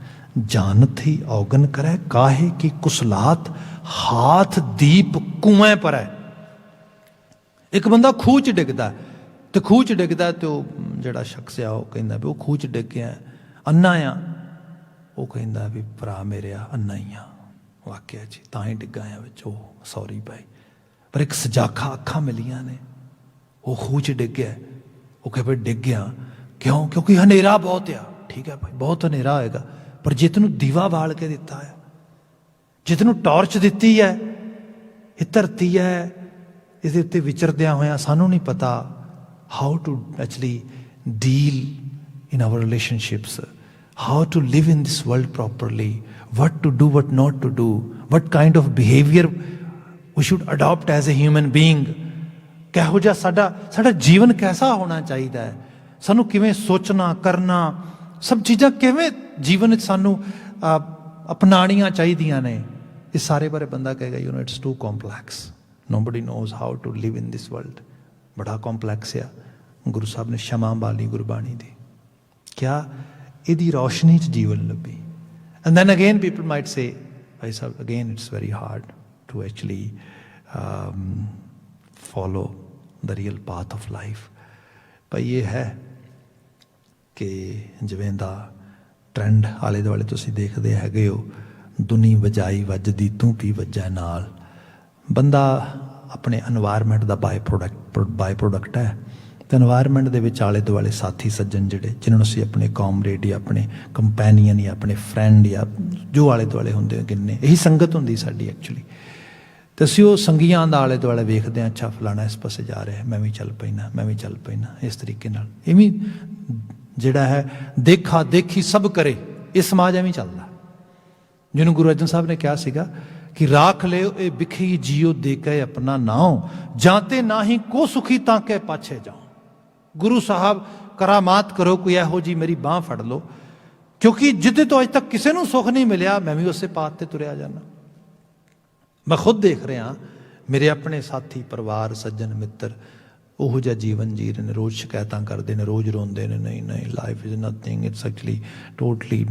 ਜਾਣਤ ਹੀ ਔਗਨ ਕਰੈ, ਕਾਹੇ ਕੀ ਕੁਸਲਾਤ, ਹਾਥ ਦੀਪ ਕੁਐਂ ਪਰੈ। ਇੱਕ ਬੰਦਾ ਖੂਹ 'ਚ ਡਿੱਗਦਾ, ਤੇ ਖੂਹ 'ਚ ਡਿੱਗਦਾ ਤੇ ਉਹ ਜਿਹੜਾ ਸ਼ਖਸ ਆ ਉਹ ਕਹਿੰਦਾ ਵੀ ਉਹ ਖੂਹ 'ਚ ਡਿੱਗ ਗਿਆ, ਅੰਨਾ ਆ। ਉਹ ਕਹਿੰਦਾ ਵੀ ਭਰਾ ਮੇਰਿਆ ਅੰਨਾ ਹੀ ਆ, ਵਾਕਿਆ ਜੀ ਤਾਂ ਹੀ ਡਿੱਗਾ ਆ ਵਿੱਚ। ਉਹ ਸੌਰੀ ਭਾਈ, ਪਰ ਇੱਕ ਸਜਾਖਾ ਅੱਖਾਂ ਮਿਲੀਆਂ ਨੇ, ਉਹ ਖੂਹ 'ਚ ਡਿੱਗ ਗਿਆ। ਉਹ ਕਹੇ ਭਾਈ ਡਿੱਗ ਗਿਆ ਕਿਉਂ? ਕਿਉਂਕਿ ਹਨੇਰਾ ਬਹੁਤ ਆ। ਠੀਕ ਹੈ ਭਾਈ, ਬਹੁਤ ਹਨੇਰਾ ਹੋਏਗਾ, ਪਰ ਜੇ ਤੈਨੂੰ ਦੀਵਾ ਬਾਲ ਕੇ ਦਿੱਤਾ ਹੈ, ਜੇ ਤੈਨੂੰ ਟਾਰਚ ਦਿੱਤੀ ਹੈ, ਇਹ ਧਰਤੀ ਹੈ, ਇਹਦੇ ਉੱਤੇ ਵਿਚਰਦਿਆਂ ਹੋਇਆਂ ਸਾਨੂੰ ਨਹੀਂ ਪਤਾ how to actually deal in our relationships, how to live in this world properly, what to do, what not to do, what kind of behavior we should adopt as a human being, ਕਿਹੋ ਜਿਹਾ ਸਾਡਾ ਜੀਵਨ कैसा ਹੋਣਾ ਚਾਹੀਦਾ ਹੈ, ਸਾਨੂੰ ਕਿਵੇਂ ਸੋਚਣਾ ਕਰਨਾ, ਸਭ ਚੀਜ਼ਾਂ ਕਿਵੇਂ ਜੀਵਨ ਵਿੱਚ ਸਾਨੂੰ ਅਪਣਾਉਣੀਆਂ ਚਾਹੀਦੀਆਂ ਨੇ। ਇਸ ਸਾਰੇ ਬਾਰੇ ਬੰਦਾ ਕਹੇਗਾ you know it's too complex, nobody knows how to live in this world. ਬੜਾ ਕੰਪਲੈਕਸ ਆ। ਗੁਰੂ ਸਾਹਿਬ ਨੇ ਸ਼ਮਾ ਬਾਲੀ ਗੁਰਬਾਣੀ ਦੀ, ਕਿਆ ਇਹਦੀ ਰੌਸ਼ਨੀ 'ਚ ਜੀਵਨ ਲੱਭੀ। And then again people might say ਭਾਈ ਸਾਹਿਬ again it's very hard to actually follow the real path of life. ਭਾਈ ਇਹ ਹੈ ਕਿ ਜਿਵੇਂ ਦਾ ਟਰੈਂਡ ਆਲੇ ਦੁਆਲੇ ਤੁਸੀਂ ਦੇਖਦੇ ਹੈਗੇ ਹੋ, ਦੁਨੀ ਵਜਾਈ ਵੱਜਦੀ ਤੂੰ ਵੀ ਵੱਜਾ ਨਾਲ। ਬੰਦਾ ਆਪਣੇ এনवायरमेंट ਦਾ ਬਾਈ ਪ੍ਰੋਡਕਟ ਹੈ, ਅਤੇ এনवायरमेंट ਦੇ ਵਿੱਚ ਆਲੇ ਦੁਆਲੇ ਸਾਥੀ ਸੱਜਣ ਜਿਹੜੇ ਜਿਨ੍ਹਾਂ ਨੂੰ ਅਸੀਂ ਆਪਣੇ ਕਾਮਰੇਡ ਜਾਂ ਆਪਣੇ ਕੰਪੈਨੀਅਨ ਜਾਂ ਆਪਣੇ ਫਰੈਂਡ ਜਾਂ ਜੋ ਆਲੇ ਦੁਆਲੇ ਹੁੰਦੇ ਕਿੰਨੇ, ਇਹੀ ਸੰਗਤ ਹੁੰਦੀ ਸਾਡੀ ਐਕਚੁਅਲੀ। ਅਤੇ ਅਸੀਂ ਉਹ ਸੰਗੀਆਂ ਦਾ ਆਲੇ ਦੁਆਲੇ ਵੇਖਦੇ ਹਾਂ, ਅੱਛਾ ਫਲਾਣਾ ਇਸ ਪਾਸੇ ਜਾ ਰਿਹਾ, ਮੈਂ ਵੀ ਚੱਲ ਪੈਣਾ, ਮੈਂ ਵੀ ਚੱਲ ਪੈਣਾ। ਇਸ ਤਰੀਕੇ ਨਾਲ ਇਵੇਂ ਜਿਹੜਾ ਹੈ ਦੇਖਾ ਦੇਖੀ ਸਭ ਕਰੇ, ਇਹ ਸਮਾਜ ਐਵੇਂ ਚੱਲਦਾ। ਜਿਹਨੂੰ ਗੁਰੂ ਅਰਜਨ ਸਾਹਿਬ ਨੇ ਕਿਹਾ ਸੀਗਾ ਕਿ ਰਾਖ ਲਿਓ ਇਹ ਵਿਖੀ ਜੀਓ ਦੇ ਕੇ ਆਪਣਾ ਨਾਉ, ਜਾਂਤੇ ਨਾਹੀ ਕੋ ਸੁਖੀ ਤਾਂ ਕੇ ਪਾਛੇ ਜਾਓ। ਗੁਰੂ ਸਾਹਿਬ ਕਰਾਮਾਤ ਕਰੋ, ਕੋਈ ਇਹੋ ਜੀ ਮੇਰੀ ਬਾਂਹ ਫੜ ਲਓ, ਕਿਉਂਕਿ ਜਿੱਦੇ ਤੋਂ ਅੱਜ ਤੱਕ ਕਿਸੇ ਨੂੰ ਸੁੱਖ ਨਹੀਂ ਮਿਲਿਆ, ਮੈਂ ਵੀ ਉਸੇ ਪਾਤ ਤੇ ਤੁਰਿਆ ਜਾਣਾ। ਮੈਂ ਖੁਦ ਦੇਖ ਰਿਹਾ, ਮੇਰੇ ਆਪਣੇ ਸਾਥੀ ਪਰਿਵਾਰ ਸੱਜਣ ਮਿੱਤਰ ਉਹੋ ਜਿਹਾ ਜੀਵਨ ਜੀ ਰਹੇ ਨੇ, ਰੋਜ਼ ਸ਼ਿਕਾਇਤਾਂ ਕਰਦੇ ਨੇ, ਰੋਜ਼ ਰੋਂਦੇ ਨੇ, ਨਹੀਂ life is nothing, it's actually totally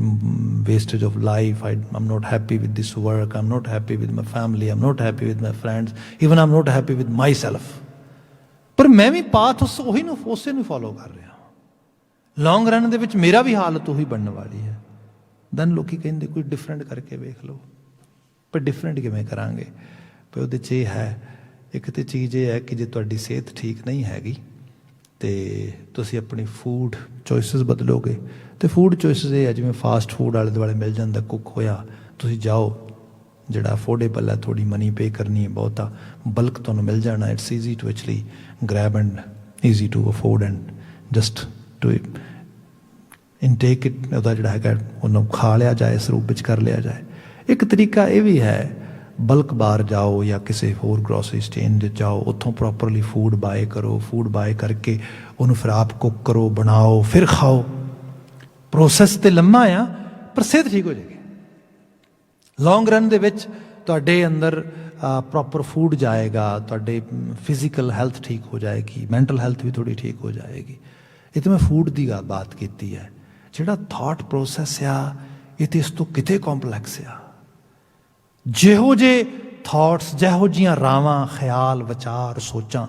wastage of life, Aam note happy with this work, Aam note happy with my family, Aam note happy with my friends, even Aam note happy with my self. ਪਰ ਮੈਂ ਵੀ path ਉਹੀ ਨੂੰ ਉਸੇ ਨੂੰ follow ਕਰ ਰਿਹਾ। ਲੌਂਗ run ਦੇ ਵਿੱਚ ਮੇਰਾ ਵੀ ਹਾਲਤ ਉਹੀ ਬਣਨ ਵਾਲੀ ਹੈ। ਦੈਨ ਲੋਕੀ ਕਹਿੰਦੇ ਕੋਈ ਡਿਫਰੈਂਟ ਕਰਕੇ ਵੇਖ ਲਓ, ਪਰ ਡਿਫਰੈਂਟ ਕਿਵੇਂ ਕਰਾਂਗੇ? ਪਰ ਉਹਦੇ 'ਚ ਇਹ ਹੈ, ਇੱਕ ਤਾਂ ਚੀਜ਼ ਇਹ ਹੈ ਕਿ ਜੇ ਤੁਹਾਡੀ ਸਿਹਤ ਠੀਕ ਨਹੀਂ ਹੈਗੀ ਅਤੇ ਤੁਸੀਂ ਆਪਣੀ ਫੂਡ ਚੋਇਸਿਸ ਬਦਲੋਗੇ, ਅਤੇ ਫੂਡ ਚੋਇਸਿਸ ਇਹ ਹੈ ਜਿਵੇਂ ਫਾਸਟ ਫੂਡ ਆਲੇ ਦੁਆਲੇ ਮਿਲ ਜਾਂਦਾ, ਕੁੱਕ ਹੋਇਆ, ਤੁਸੀਂ ਜਾਓ ਜਿਹੜਾ ਅਫੋਰਡੇਬਲ ਹੈ, ਥੋੜ੍ਹੀ ਮਨੀ ਪੇ ਕਰਨੀ ਹੈ, ਬਹੁਤਾ ਬਲਕ ਤੁਹਾਨੂੰ ਮਿਲ ਜਾਣਾ, it's easy to actually grab and easy to afford and just to intake it. ਉਹਦਾ ਜਿਹੜਾ ਹੈਗਾ ਉਹਨੂੰ ਖਾ ਲਿਆ ਜਾਏ, ਇਸ ਰੂਪ ਵਿੱਚ ਕਰ ਲਿਆ ਜਾਏ। ਇੱਕ ਤਰੀਕਾ ਇਹ ਵੀ ਹੈ, ਬਲਕ ਬਾਰ ਜਾਓ ਜਾਂ ਕਿਸੇ ਹੋਰ ਗਰੋਸਰੀ ਚੇਨ 'ਚ ਜਾਓ, ਉੱਥੋਂ ਪ੍ਰੋਪਰਲੀ ਫੂਡ ਬਾਏ ਕਰੋ, ਫੂਡ ਬਾਏ ਕਰਕੇ ਉਹਨੂੰ ਫਿਰ ਆਪ ਕੁੱਕ ਕਰੋ, ਬਣਾਓ, ਫਿਰ ਖਾਓ। ਪ੍ਰੋਸੈਸ ਤੇ ਲੰਮਾ ਆ, ਪਰ ਸਿਹਤ ਠੀਕ ਹੋ ਜਾਏਗੀ। ਲੌਂਗ ਰਨ ਦੇ ਵਿੱਚ ਤੁਹਾਡੇ ਅੰਦਰ ਪ੍ਰੋਪਰ ਫੂਡ ਜਾਏਗਾ, ਤੁਹਾਡੇ ਫਿਜ਼ੀਕਲ ਹੈਲਥ ਠੀਕ ਹੋ ਜਾਏਗੀ, ਮੈਂਟਲ ਹੈਲਥ ਵੀ ਥੋੜ੍ਹੀ ਠੀਕ ਹੋ ਜਾਏਗੀ। ਇਹ ਤਾਂ ਮੈਂ ਫੂਡ ਦੀ ਬਾਤ ਕੀਤੀ ਹੈ। ਜਿਹੜਾ ਥਾਟ ਪ੍ਰੋਸੈਸ ਆ, ਇਹ ਤਾਂ ਇਸ ਤੋਂ ਕਿਤੇ ਕੰਪਲੈਕਸ ਆ। ਜਿਹੋ ਜਿਹੇ ਥਾਟਸ, ਜਿਹੋ ਜਿਹੀਆਂ ਰਾਵਾਂ, ਖਿਆਲ, ਵਿਚਾਰ, ਸੋਚਾਂ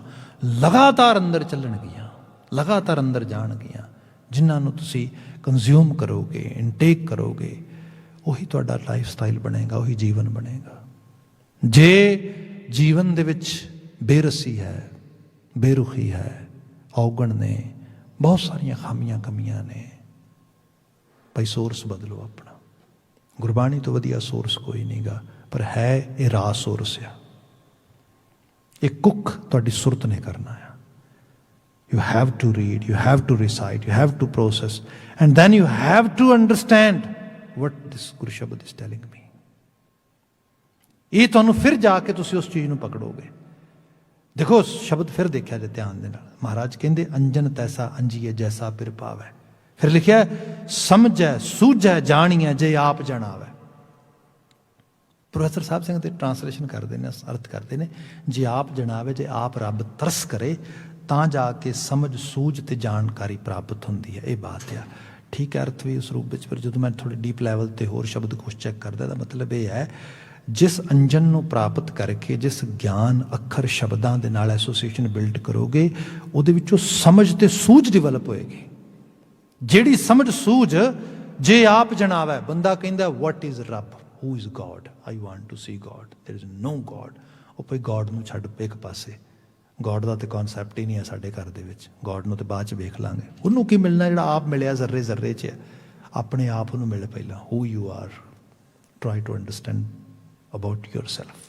ਲਗਾਤਾਰ ਅੰਦਰ ਚੱਲਣਗੀਆਂ, ਲਗਾਤਾਰ ਅੰਦਰ ਜਾਣਗੀਆਂ, ਜਿਨ੍ਹਾਂ ਨੂੰ ਤੁਸੀਂ ਕੰਜ਼ਿਊਮ ਕਰੋਗੇ, ਇਨਟੇਕ ਕਰੋਗੇ, ਉਹੀ ਤੁਹਾਡਾ ਲਾਈਫ ਸਟਾਈਲ ਬਣੇਗਾ, ਉਹੀ ਜੀਵਨ ਬਣੇਗਾ। ਜੇ ਜੀਵਨ ਦੇ ਵਿੱਚ ਬੇਰਸੀ ਹੈ, ਬੇਰੁਖੀ ਹੈ, ਔਗਣ ਨੇ, ਬਹੁਤ ਸਾਰੀਆਂ ਖਾਮੀਆਂ ਕਮੀਆਂ ਨੇ, ਭਾਈ ਸੋਰਸ ਬਦਲੋ ਆਪਣਾ। ਗੁਰਬਾਣੀ ਤੋਂ ਵਧੀਆ ਸੋਰਸ ਕੋਈ ਨਹੀਂ ਗਾ, ਪਰ ਹੈ ਇਹ ਰਾਜ ਸੋਰਸ ਆ। ਇਹ ਕੁੱਕ ਤੁਹਾਡੀ ਸੁਰਤ ਨੇ ਕਰਨਾ ਆ। You have to read, you have to recite, you have to process, and then you have to understand what this Guru Shabad is telling me. ਇਹ ਤੁਹਾਨੂੰ ਫਿਰ ਜਾ ਕੇ ਤੁਸੀਂ ਉਸ ਚੀਜ਼ ਨੂੰ ਪਕੜੋਗੇ। ਦੇਖੋ ਸ਼ਬਦ ਫਿਰ ਦੇਖਿਆ ਜੇ ਧਿਆਨ ਦੇ ਨਾਲ, ਮਹਾਰਾਜ ਕਹਿੰਦੇ ਅੰਜਨ ਤੈਸਾ ਅੰਜੀਏ ਜੈਸਾ ਪਿਰ ਪਾਵੈ। ਫਿਰ ਲਿਖਿਆ ਸਮਝੈ ਸੂਝੈ ਜਾਣੀਐ ਜੇ ਆਪ ਜਣਾਵੈ। ਪ੍ਰੋਫੈਸਰ ਸਾਹਿਬ ਸਿੰਘ ਤੇ ਟ੍ਰਾਂਸਲੇਸ਼ਨ ਕਰਦੇ ਨੇ, ਅਰਥ ਕਰਦੇ ਨੇ, ਜੇ ਆਪ ਜਣਾਵੇ, ਜੇ ਆਪ ਰੱਬ ਤਰਸ ਕਰੇ ਤਾਂ ਜਾ ਕੇ ਸਮਝ ਸੂਝ ਤੇ ਜਾਣਕਾਰੀ ਪ੍ਰਾਪਤ ਹੁੰਦੀ ਹੈ। ਇਹ ਬਾਤ ਆ, ਠੀਕ ਹੈ, ਅਰਥ ਵੀ ਉਸ ਰੂਪ ਵਿੱਚ। ਪਰ ਜਦੋਂ ਮੈਂ ਥੋੜ੍ਹੀ ਡੀਪ ਲੈਵਲ 'ਤੇ ਹੋਰ ਸ਼ਬਦ ਕੋਸ਼ ਚੈੱਕ ਕਰਦਾ, ਤਾਂ ਮਤਲਬ ਇਹ ਹੈ, ਜਿਸ ਅੰਜਨ ਨੂੰ ਪ੍ਰਾਪਤ ਕਰਕੇ, ਜਿਸ ਗਿਆਨ ਅੱਖਰ ਸ਼ਬਦਾਂ ਦੇ ਨਾਲ ਐਸੋਸੀਏਸ਼ਨ ਬਿਲਡ ਕਰੋਗੇ, ਉਹਦੇ ਵਿੱਚੋਂ ਸਮਝ ਤੇ ਸੂਝ ਡਿਵੈਲਪ ਹੋਏਗੀ। ਜਿਹੜੀ ਸਮਝ ਸੂਝ ਜੇ ਆਪ ਜਣਾਵੇ, ਬੰਦਾ ਕਹਿੰਦਾ ਵਟ ਇਜ਼ ਰੱਬ, who is god, I want to see god, there is no god. ਉਹ ਭਾਈ ਗੋਡ ਨੂੰ ਛੱਡ ਇੱਕ ਪਾਸੇ, ਗੋਡ ਦਾ ਤਾਂ ਕਨਸੈਪਟ ਹੀ ਨਹੀਂ ਹੈ ਸਾਡੇ ਘਰ ਦੇ ਵਿੱਚ। ਗੋਡ ਨੂੰ ਤਾਂ ਬਾਅਦ 'ਚ ਵੇਖ ਲਾਂਗੇ। ਉਹਨੂੰ ਕੀ ਮਿਲਣਾ ਜਿਹੜਾ ਆਪ ਮਿਲਿਆ ਜ਼ਰਰੇ ਜ਼ਰਰੇ 'ਚ ਹੈ। ਆਪਣੇ ਆਪ ਨੂੰ ਮਿਲ ਪਹਿਲਾਂ, who you are, try to understand about yourself.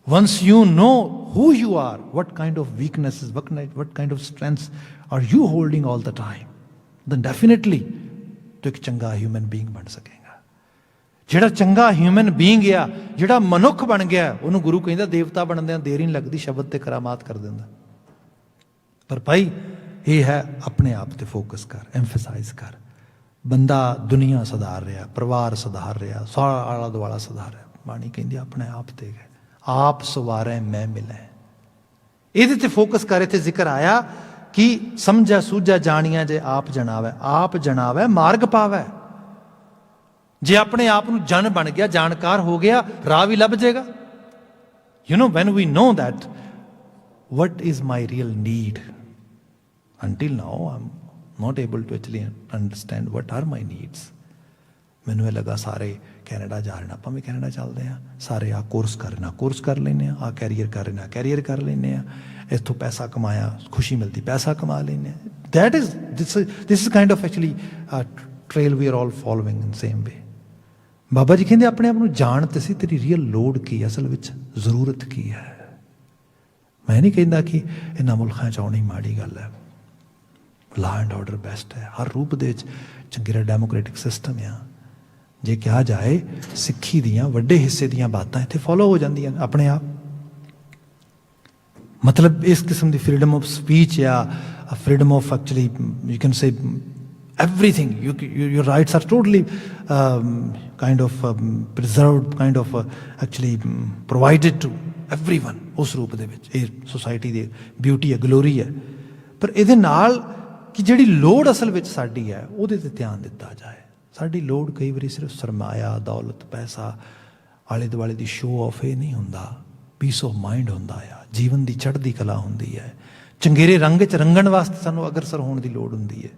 Once you know who you are, what kind of weaknesses, what kind of strengths are you holding all the time, then definitely to ek changa human being ban sakega. ਜਿਹੜਾ ਚੰਗਾ human being ਆ, ਜਿਹੜਾ ਮਨੁੱਖ ਬਣ ਗਿਆ, ਉਹਨੂੰ ਗੁਰੂ ਕਹਿੰਦਾ ਦੇਵਤਾ ਬਣਦਿਆਂ ਦੇਰ ਹੀ ਨਹੀਂ ਲੱਗਦੀ, ਸ਼ਬਦ ਤੇ ਕਰਾਮਾਤ ਕਰ ਦਿੰਦਾ। ਪਰ ਭਾਈ ਇਹ ਹੈ ਆਪਣੇ ਆਪ ਤੇ ਫੋਕਸ ਕਰ, ਐਮਫਸਾਈਜ਼ ਕਰ। ਬੰਦਾ ਦੁਨੀਆ ਸੁਧਾਰ ਰਿਹਾ, ਪਰਿਵਾਰ ਸੁਧਾਰ ਰਿਹਾ, ਸਾਰਾ ਆਲਾ ਦੁਆਲਾ ਸੁਧਾਰ ਰਿਹਾ। ਬਾਣੀ ਕਹਿੰਦੀ ਆਪਣੇ ਆਪ ਤੇ ਗਏ, ਆਪ ਸਵਾਰੈ ਮੈਂ ਮਿਲੈ। ਇਹਦੇ ਤੇ ਫੋਕਸ ਕਰ। ਇੱਥੇ ਜ਼ਿਕਰ ਆਇਆ ਕਿ ਸਮਝਿਆ ਸੂਝਿਆ ਜਾਣੀਆਂ ਜੇ ਆਪ ਜਣਾਵੈ, ਆਪ ਜਣਾਵੈ ਮਾਰਗ ਪਾਵੈ। ਜੇ ਆਪਣੇ ਆਪ ਨੂੰ ਜਨ ਬਣ ਗਿਆ, ਜਾਣਕਾਰ ਹੋ ਗਿਆ, ਰਾਹ ਵੀ ਲੱਭ ਜਾਏਗਾ। You know when we know that what is my real need, until now I'm not able to actually understand what are my needs. ਮੈਨੂੰ ਇਹ ਲੱਗਾ ਸਾਰੇ ਕੈਨੇਡਾ ਜਾ ਰਹੇ ਨੇ, ਆਪਾਂ ਵੀ ਕੈਨੇਡਾ ਚੱਲਦੇ ਹਾਂ, ਸਾਰੇ ਆ ਕੋਰਸ ਕਰ ਰਹੇ ਨੇ, ਕੋਰਸ ਕਰ ਲੈਂਦੇ ਹਾਂ, ਆ ਕੈਰੀਅਰ ਕਰ ਰਹੇ ਨੇ, ਕੈਰੀਅਰ ਕਰ ਲੈਂਦੇ ਹਾਂ, ਇੱਥੋਂ ਪੈਸਾ ਕਮਾਇਆ, ਖੁਸ਼ੀ ਮਿਲਦੀ, ਪੈਸਾ ਕਮਾ ਲੈਂਦੇ ਹਾਂ। That is this is kind of actually trail we are all following in same way. ਬਾਬਾ ਜੀ ਕਹਿੰਦੇ ਆਪਣੇ ਆਪ ਨੂੰ ਜਾਣ ਤੇ ਸੀ, ਤੇਰੀ ਰੀਅਲ ਲੋੜ ਕੀ, ਅਸਲ ਵਿੱਚ ਜ਼ਰੂਰਤ ਕੀ ਹੈ। ਮੈਂ ਨਹੀਂ ਕਹਿੰਦਾ ਕਿ ਇਹਨਾਂ ਮੁਲਕਾਂ 'ਚ ਆਉਣੀ ਮਾੜੀ ਗੱਲ ਹੈ, ਲਾ ਐਂਡ ਆਰਡਰ ਬੈਸਟ ਹੈ, ਹਰ ਰੂਪ ਦੇ ਵਿੱਚ ਚੰਗੇਰਾ ਡੈਮੋਕ੍ਰੈਟਿਕ ਸਿਸਟਮ ਆ। ਜੇ ਕਿਹਾ ਜਾਏ ਸਿੱਖੀ ਦੀਆਂ ਵੱਡੇ ਹਿੱਸੇ ਦੀਆਂ ਬਾਤਾਂ ਇੱਥੇ ਫੋਲੋ ਹੋ ਜਾਂਦੀਆਂ ਆਪਣੇ ਆਪ। ਮਤਲਬ ਇਸ ਕਿਸਮ ਦੀ ਫਰੀडम ਆਫ ਸਪੀਚ ਜਾਂ freedom of actually you can say everything, your rights are totally kind of preserved, kind of actually provided to everyone। ਉਸ ਰੂਪ ਦੇ ਵਿੱਚ ਇਹ ਸੋਸਾਇਟੀ ਦੀ ਬਿਊਟੀ ਹੈ, ਗਲੋਰੀ ਹੈ। ਪਰ ਇਹਦੇ ਨਾਲ ਕਿ ਜਿਹੜੀ ਲੋੜ ਅਸਲ ਵਿੱਚ ਸਾਡੀ ਹੈ ਉਹਦੇ ਤੇ ਧਿਆਨ ਦਿੱਤਾ ਜਾਏ। ਸਾਡੀ ਲੋੜ ਕਈ ਵਾਰੀ ਸਿਰਫ ਸਰਮਾਇਆ, ਦੌਲਤ, ਪੈਸਾ, ਆਲੇ ਦੁਆਲੇ ਦੀ ਸ਼ੋਅ ਆਫ ਇਹ ਨਹੀਂ ਹੁੰਦਾ, ਪੀਸ ਆਫ ਮਾਈਂਡ ਹੁੰਦਾ ਆ, ਜੀਵਨ ਦੀ ਚੜ੍ਹਦੀ ਕਲਾ ਹੁੰਦੀ ਹੈ, ਚੰਗੇਰੇ ਰੰਗ 'ਚ ਰੰਗਣ ਵਾਸਤੇ ਸਾਨੂੰ ਅਗਰਸਰ ਹੋਣ ਦੀ ਲੋੜ ਹੁੰਦੀ ਹੈ।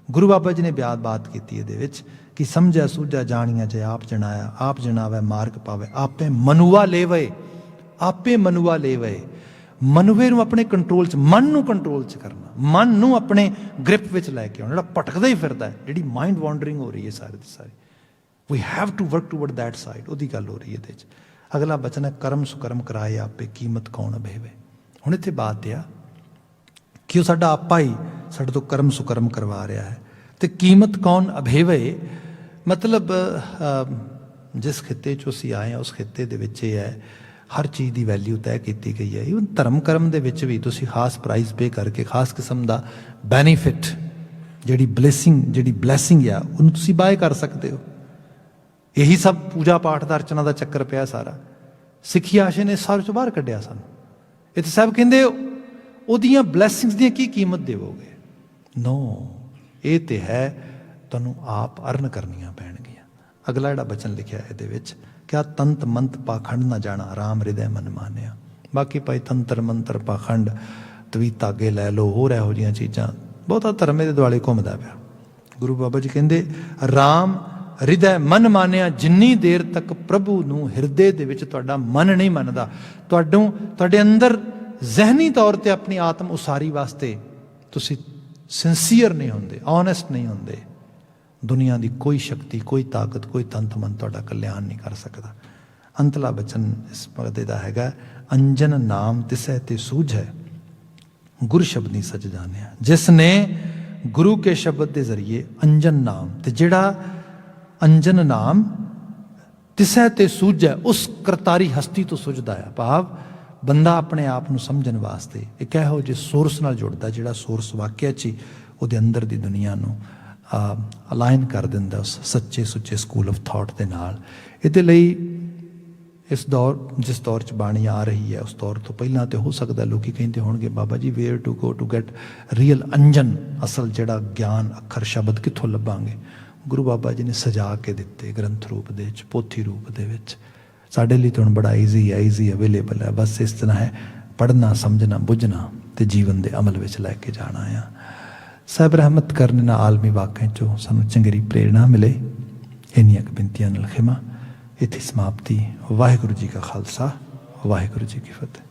ਗੁਰੂ ਬਾਬਾ ਜੀ ਨੇ ਬਾਤ ਕੀਤੀ ਇਹਦੇ ਵਿੱਚ ਕਿ ਸਮਝਿਆ ਸੂਝਿਆ ਜਾਣੀਆਂ ਜੇ ਆਪ ਜਣਾਇਆ, ਆਪ ਜਣਾਵੈ ਮਾਰਗ ਪਾਵੇ, ਆਪੇ ਮਨੁਆ ਲੇਵਏ, ਆਪੇ ਮਨੁਆ ਲੇਵਏ। ਮਨੁਵੇ ਨੂੰ ਆਪਣੇ ਕੰਟਰੋਲ 'ਚ, ਮਨ ਨੂੰ ਕੰਟਰੋਲ 'ਚ ਕਰਨਾ, ਮਨ ਨੂੰ ਆਪਣੇ ਗ੍ਰਿਪ ਵਿੱਚ ਲੈ ਕੇ ਆਉਣਾ, ਜਿਹੜਾ ਭਟਕਦਾ ਹੀ ਫਿਰਦਾ, ਜਿਹੜੀ ਮਾਈਂਡ ਵਾਂਡਰਿੰਗ ਹੋ ਰਹੀ ਹੈ ਸਾਰੀ ਦੀ ਸਾਰੀ। We have to work toward that side, ਉਹਦੀ ਗੱਲ ਹੋ ਰਹੀ ਹੈ ਇਹਦੇ 'ਚ। ਅਗਲਾ ਬਚਨ ਹੈ ਕਰਮ ਸੁਕਰਮ ਕਰਾਏ ਆਪੇ, ਕੀਮਤ ਕੌਣ ਅਭੇਵੇ। ਹੁਣ ਇੱਥੇ ਬਾਤ ਆ ਕਿ ਉਹ ਸਾਡਾ ਆਪਾ ਹੀ ਸਾਡੇ ਤੋਂ ਕਰਮ ਸੁਕਰਮ ਕਰਵਾ ਰਿਹਾ ਹੈ, ਤੇ ਕੀਮਤ ਕੌਣ ਅਭੇਵੇ। ਮਤਲਬ ਜਿਸ ਖਿੱਤੇ 'ਚੋਂ ਅਸੀਂ ਆਏ ਹਾਂ ਉਸ ਖਿੱਤੇ ਦੇ ਵਿੱਚ ਇਹ ਹੈ ਹਰ ਚੀਜ਼ ਦੀ ਵੈਲਿਊ ਤੈਅ ਕੀਤੀ ਗਈ ਹੈ। ਈਵਨ ਧਰਮ ਕਰਮ ਦੇ ਵਿੱਚ ਵੀ ਤੁਸੀਂ ਖਾਸ ਪ੍ਰਾਈਜ਼ ਪੇ ਕਰਕੇ ਖਾਸ ਕਿਸਮ ਦਾ ਬੈਨੀਫਿਟ, ਜਿਹੜੀ ਬਲੈਸਿੰਗ ਆ ਉਹਨੂੰ ਤੁਸੀਂ ਬਾਏ ਕਰ ਸਕਦੇ ਹੋ। ਇਹੀ ਸਭ ਪੂਜਾ ਪਾਠ ਦਾ ਅਰਚਨਾ ਦਾ ਚੱਕਰ ਪਿਆ ਸਾਰਾ। ਸਿੱਖੀ ਆਸ਼ੇ ਨੇ ਸਾਰੇ ਚੋਂ ਬਾਹਰ ਕੱਢਿਆ ਸਾਨੂੰ। ਇੱਥੇ ਸਾਹਿਬ ਕਹਿੰਦੇ ਉਹਦੀਆਂ ਬਲੈਸਿੰਗਸ ਦੀਆਂ ਕੀ ਕੀਮਤ ਦੇਵੋਗੇ? ਨੋ, ਇਹ ਤੇ ਹੈ ਤੁਹਾਨੂੰ ਆਪ ਅਰਨ ਕਰਨੀਆਂ ਪੈਣਗੀਆਂ। ਅਗਲਾ ਜਿਹੜਾ ਬਚਨ ਲਿਖਿਆ ਇਹਦੇ ਵਿੱਚ, ਕਿਆ ਤੰਤ ਮੰਤ ਪਾਖੰਡ ਨਾ ਜਾਣਾ, ਰਾਮ ਹਿਰਦੈ ਮਨ ਮਾਨਿਆ। ਬਾਕੀ ਭਾਈ ਤੰਤਰ ਮੰਤਰ ਪਾਖੰਡ ਤਵੀ ਧਾਗੇ ਲੈ ਲਓ, ਹੋਰ ਇਹੋ ਜਿਹੀਆਂ ਚੀਜ਼ਾਂ, ਬਹੁਤਾ ਧਰਮ ਦੇ ਦੁਆਲੇ ਘੁੰਮਦਾ ਪਿਆ। ਗੁਰੂ ਬਾਬਾ ਜੀ ਕਹਿੰਦੇ ਰਾਮ ਹਿਰਦੈ ਮਨ ਮਾਨਿਆ। ਜਿੰਨੀ ਦੇਰ ਤੱਕ ਪ੍ਰਭੂ ਨੂੰ ਹਿਰਦੇ ਦੇ ਵਿੱਚ ਤੁਹਾਡਾ ਮਨ ਨਹੀਂ ਮੰਨਦਾ, ਤੁਹਾਡੇ ਅੰਦਰ ਜ਼ਹਿਨੀ ਤੌਰ ਤੇ ਆਪਣੀ ਆਤਮ ਉਸਾਰੀ ਵਾਸਤੇ ਤੁਸੀਂ ਸਿੰਸੀਅਰ ਨਹੀਂ ਹੁੰਦੇ, ਓਨੈਸਟ ਨਹੀਂ ਹੁੰਦੇ, ਦੁਨੀਆ ਦੀ ਕੋਈ ਸ਼ਕਤੀ, ਕੋਈ ਤਾਕਤ, ਕੋਈ ਤੰਤ ਮਨ ਤੁਹਾਡਾ ਕਲਿਆਣ ਨਹੀਂ ਕਰ ਸਕਦਾ। ਅੰਤਲਾ ਬਚਨ ਇਸ ਭਗਤ ਦਾ ਹੈਗਾ, ਅੰਜਨ ਨਾਮ ਤਿਸੈ ਤੇ ਸੂਝੈ, ਗੁਰ ਸ਼ਬਦੀ ਸਚ ਜਾਣਿਆ। ਜਿਸ ਨੇ ਗੁਰੂ ਕੇ ਸ਼ਬਦ ਦੇ ਜ਼ਰੀਏ ਅੰਜਨ ਨਾਮ, ਤੇ ਜਿਹੜਾ ਅੰਜਨ ਨਾਮ ਤਿਸੈ ਤੇ ਸੂਝੈ, ਉਸ ਕਰਤਾਰੀ ਹਸਤੀ ਤੋਂ ਸੁਝਦਾ ਆ। ਭਾਵ ਬੰਦਾ ਆਪਣੇ ਆਪ ਨੂੰ ਸਮਝਣ ਵਾਸਤੇ ਇੱਕ ਇਹੋ ਜਿਹੇ ਸੋਰਸ ਨਾਲ ਜੁੜਦਾ, ਜਿਹੜਾ ਸੋਰਸ ਵਾਕਿਆ 'ਚ ਹੀ ਉਹਦੇ ਅੰਦਰ ਦੀ ਦੁਨੀਆ ਨੂੰ ਅਲਾਈਨ ਕਰ ਦਿੰਦਾ ਉਸ ਸੱਚੇ ਸੁੱਚੇ ਸਕੂਲ ਆਫ ਥਾਟ ਦੇ ਨਾਲ। ਇਹਦੇ ਲਈ ਇਸ ਦੌਰ, ਜਿਸ ਦੌਰ 'ਚ ਬਾਣੀ ਆ ਰਹੀ ਹੈ, ਉਸ ਦੌਰ ਤੋਂ ਪਹਿਲਾਂ ਤੇ ਹੋ ਸਕਦਾ ਲੋਕੀ ਕਹਿੰਦੇ ਹੋਣਗੇ ਬਾਬਾ ਜੀ where to go to get real ਅੰਜਨ, ਅਸਲ ਜਿਹੜਾ ਗਿਆਨ, ਅੱਖਰ, ਸ਼ਬਦ ਕਿੱਥੋਂ ਲੱਭਾਂਗੇ? ਗੁਰੂ ਬਾਬਾ ਜੀ ਨੇ ਸਜਾ ਕੇ ਦਿੱਤੇ ਗ੍ਰੰਥ ਰੂਪ ਦੇ ਵਿੱਚ, ਪੋਥੀ ਰੂਪ ਦੇ ਵਿੱਚ। ਸਾਡੇ ਲਈ ਤਾਂ ਹੁਣ ਬੜਾ ਈਜ਼ੀ ਹੈ, ਈਜ਼ੀ ਅਵੇਲੇਬਲ ਹੈ। ਬਸ ਇਸ ਤਰ੍ਹਾਂ ਹੈ ਪੜ੍ਹਨਾ, ਸਮਝਣਾ, ਬੁੱਝਣਾ ਤੇ ਜੀਵਨ ਦੇ ਅਮਲ ਵਿੱਚ ਲੈ ਕੇ ਜਾਣਾ ਆ। ਸਾਹਿਬ ਰਹਿਮਤ ਕਰਨ ਨਾਲ ਆਲਮੀ ਵਾਕਿਆਂ 'ਚੋਂ ਸਾਨੂੰ ਚੰਗੇਰੀ ਪ੍ਰੇਰਣਾ ਮਿਲੇ। ਇੰਨੀਆਂ ਕੁ ਬੇਨਤੀਆਂ ਨਾਲ ਖਿਮਾ। ਇੱਥੇ ਸਮਾਪਤੀ। ਵਾਹਿਗੁਰੂ ਜੀ ਕਾ ਖਾਲਸਾ, ਵਾਹਿਗੁਰੂ ਜੀ ਕੀ ਫਤਿਹ।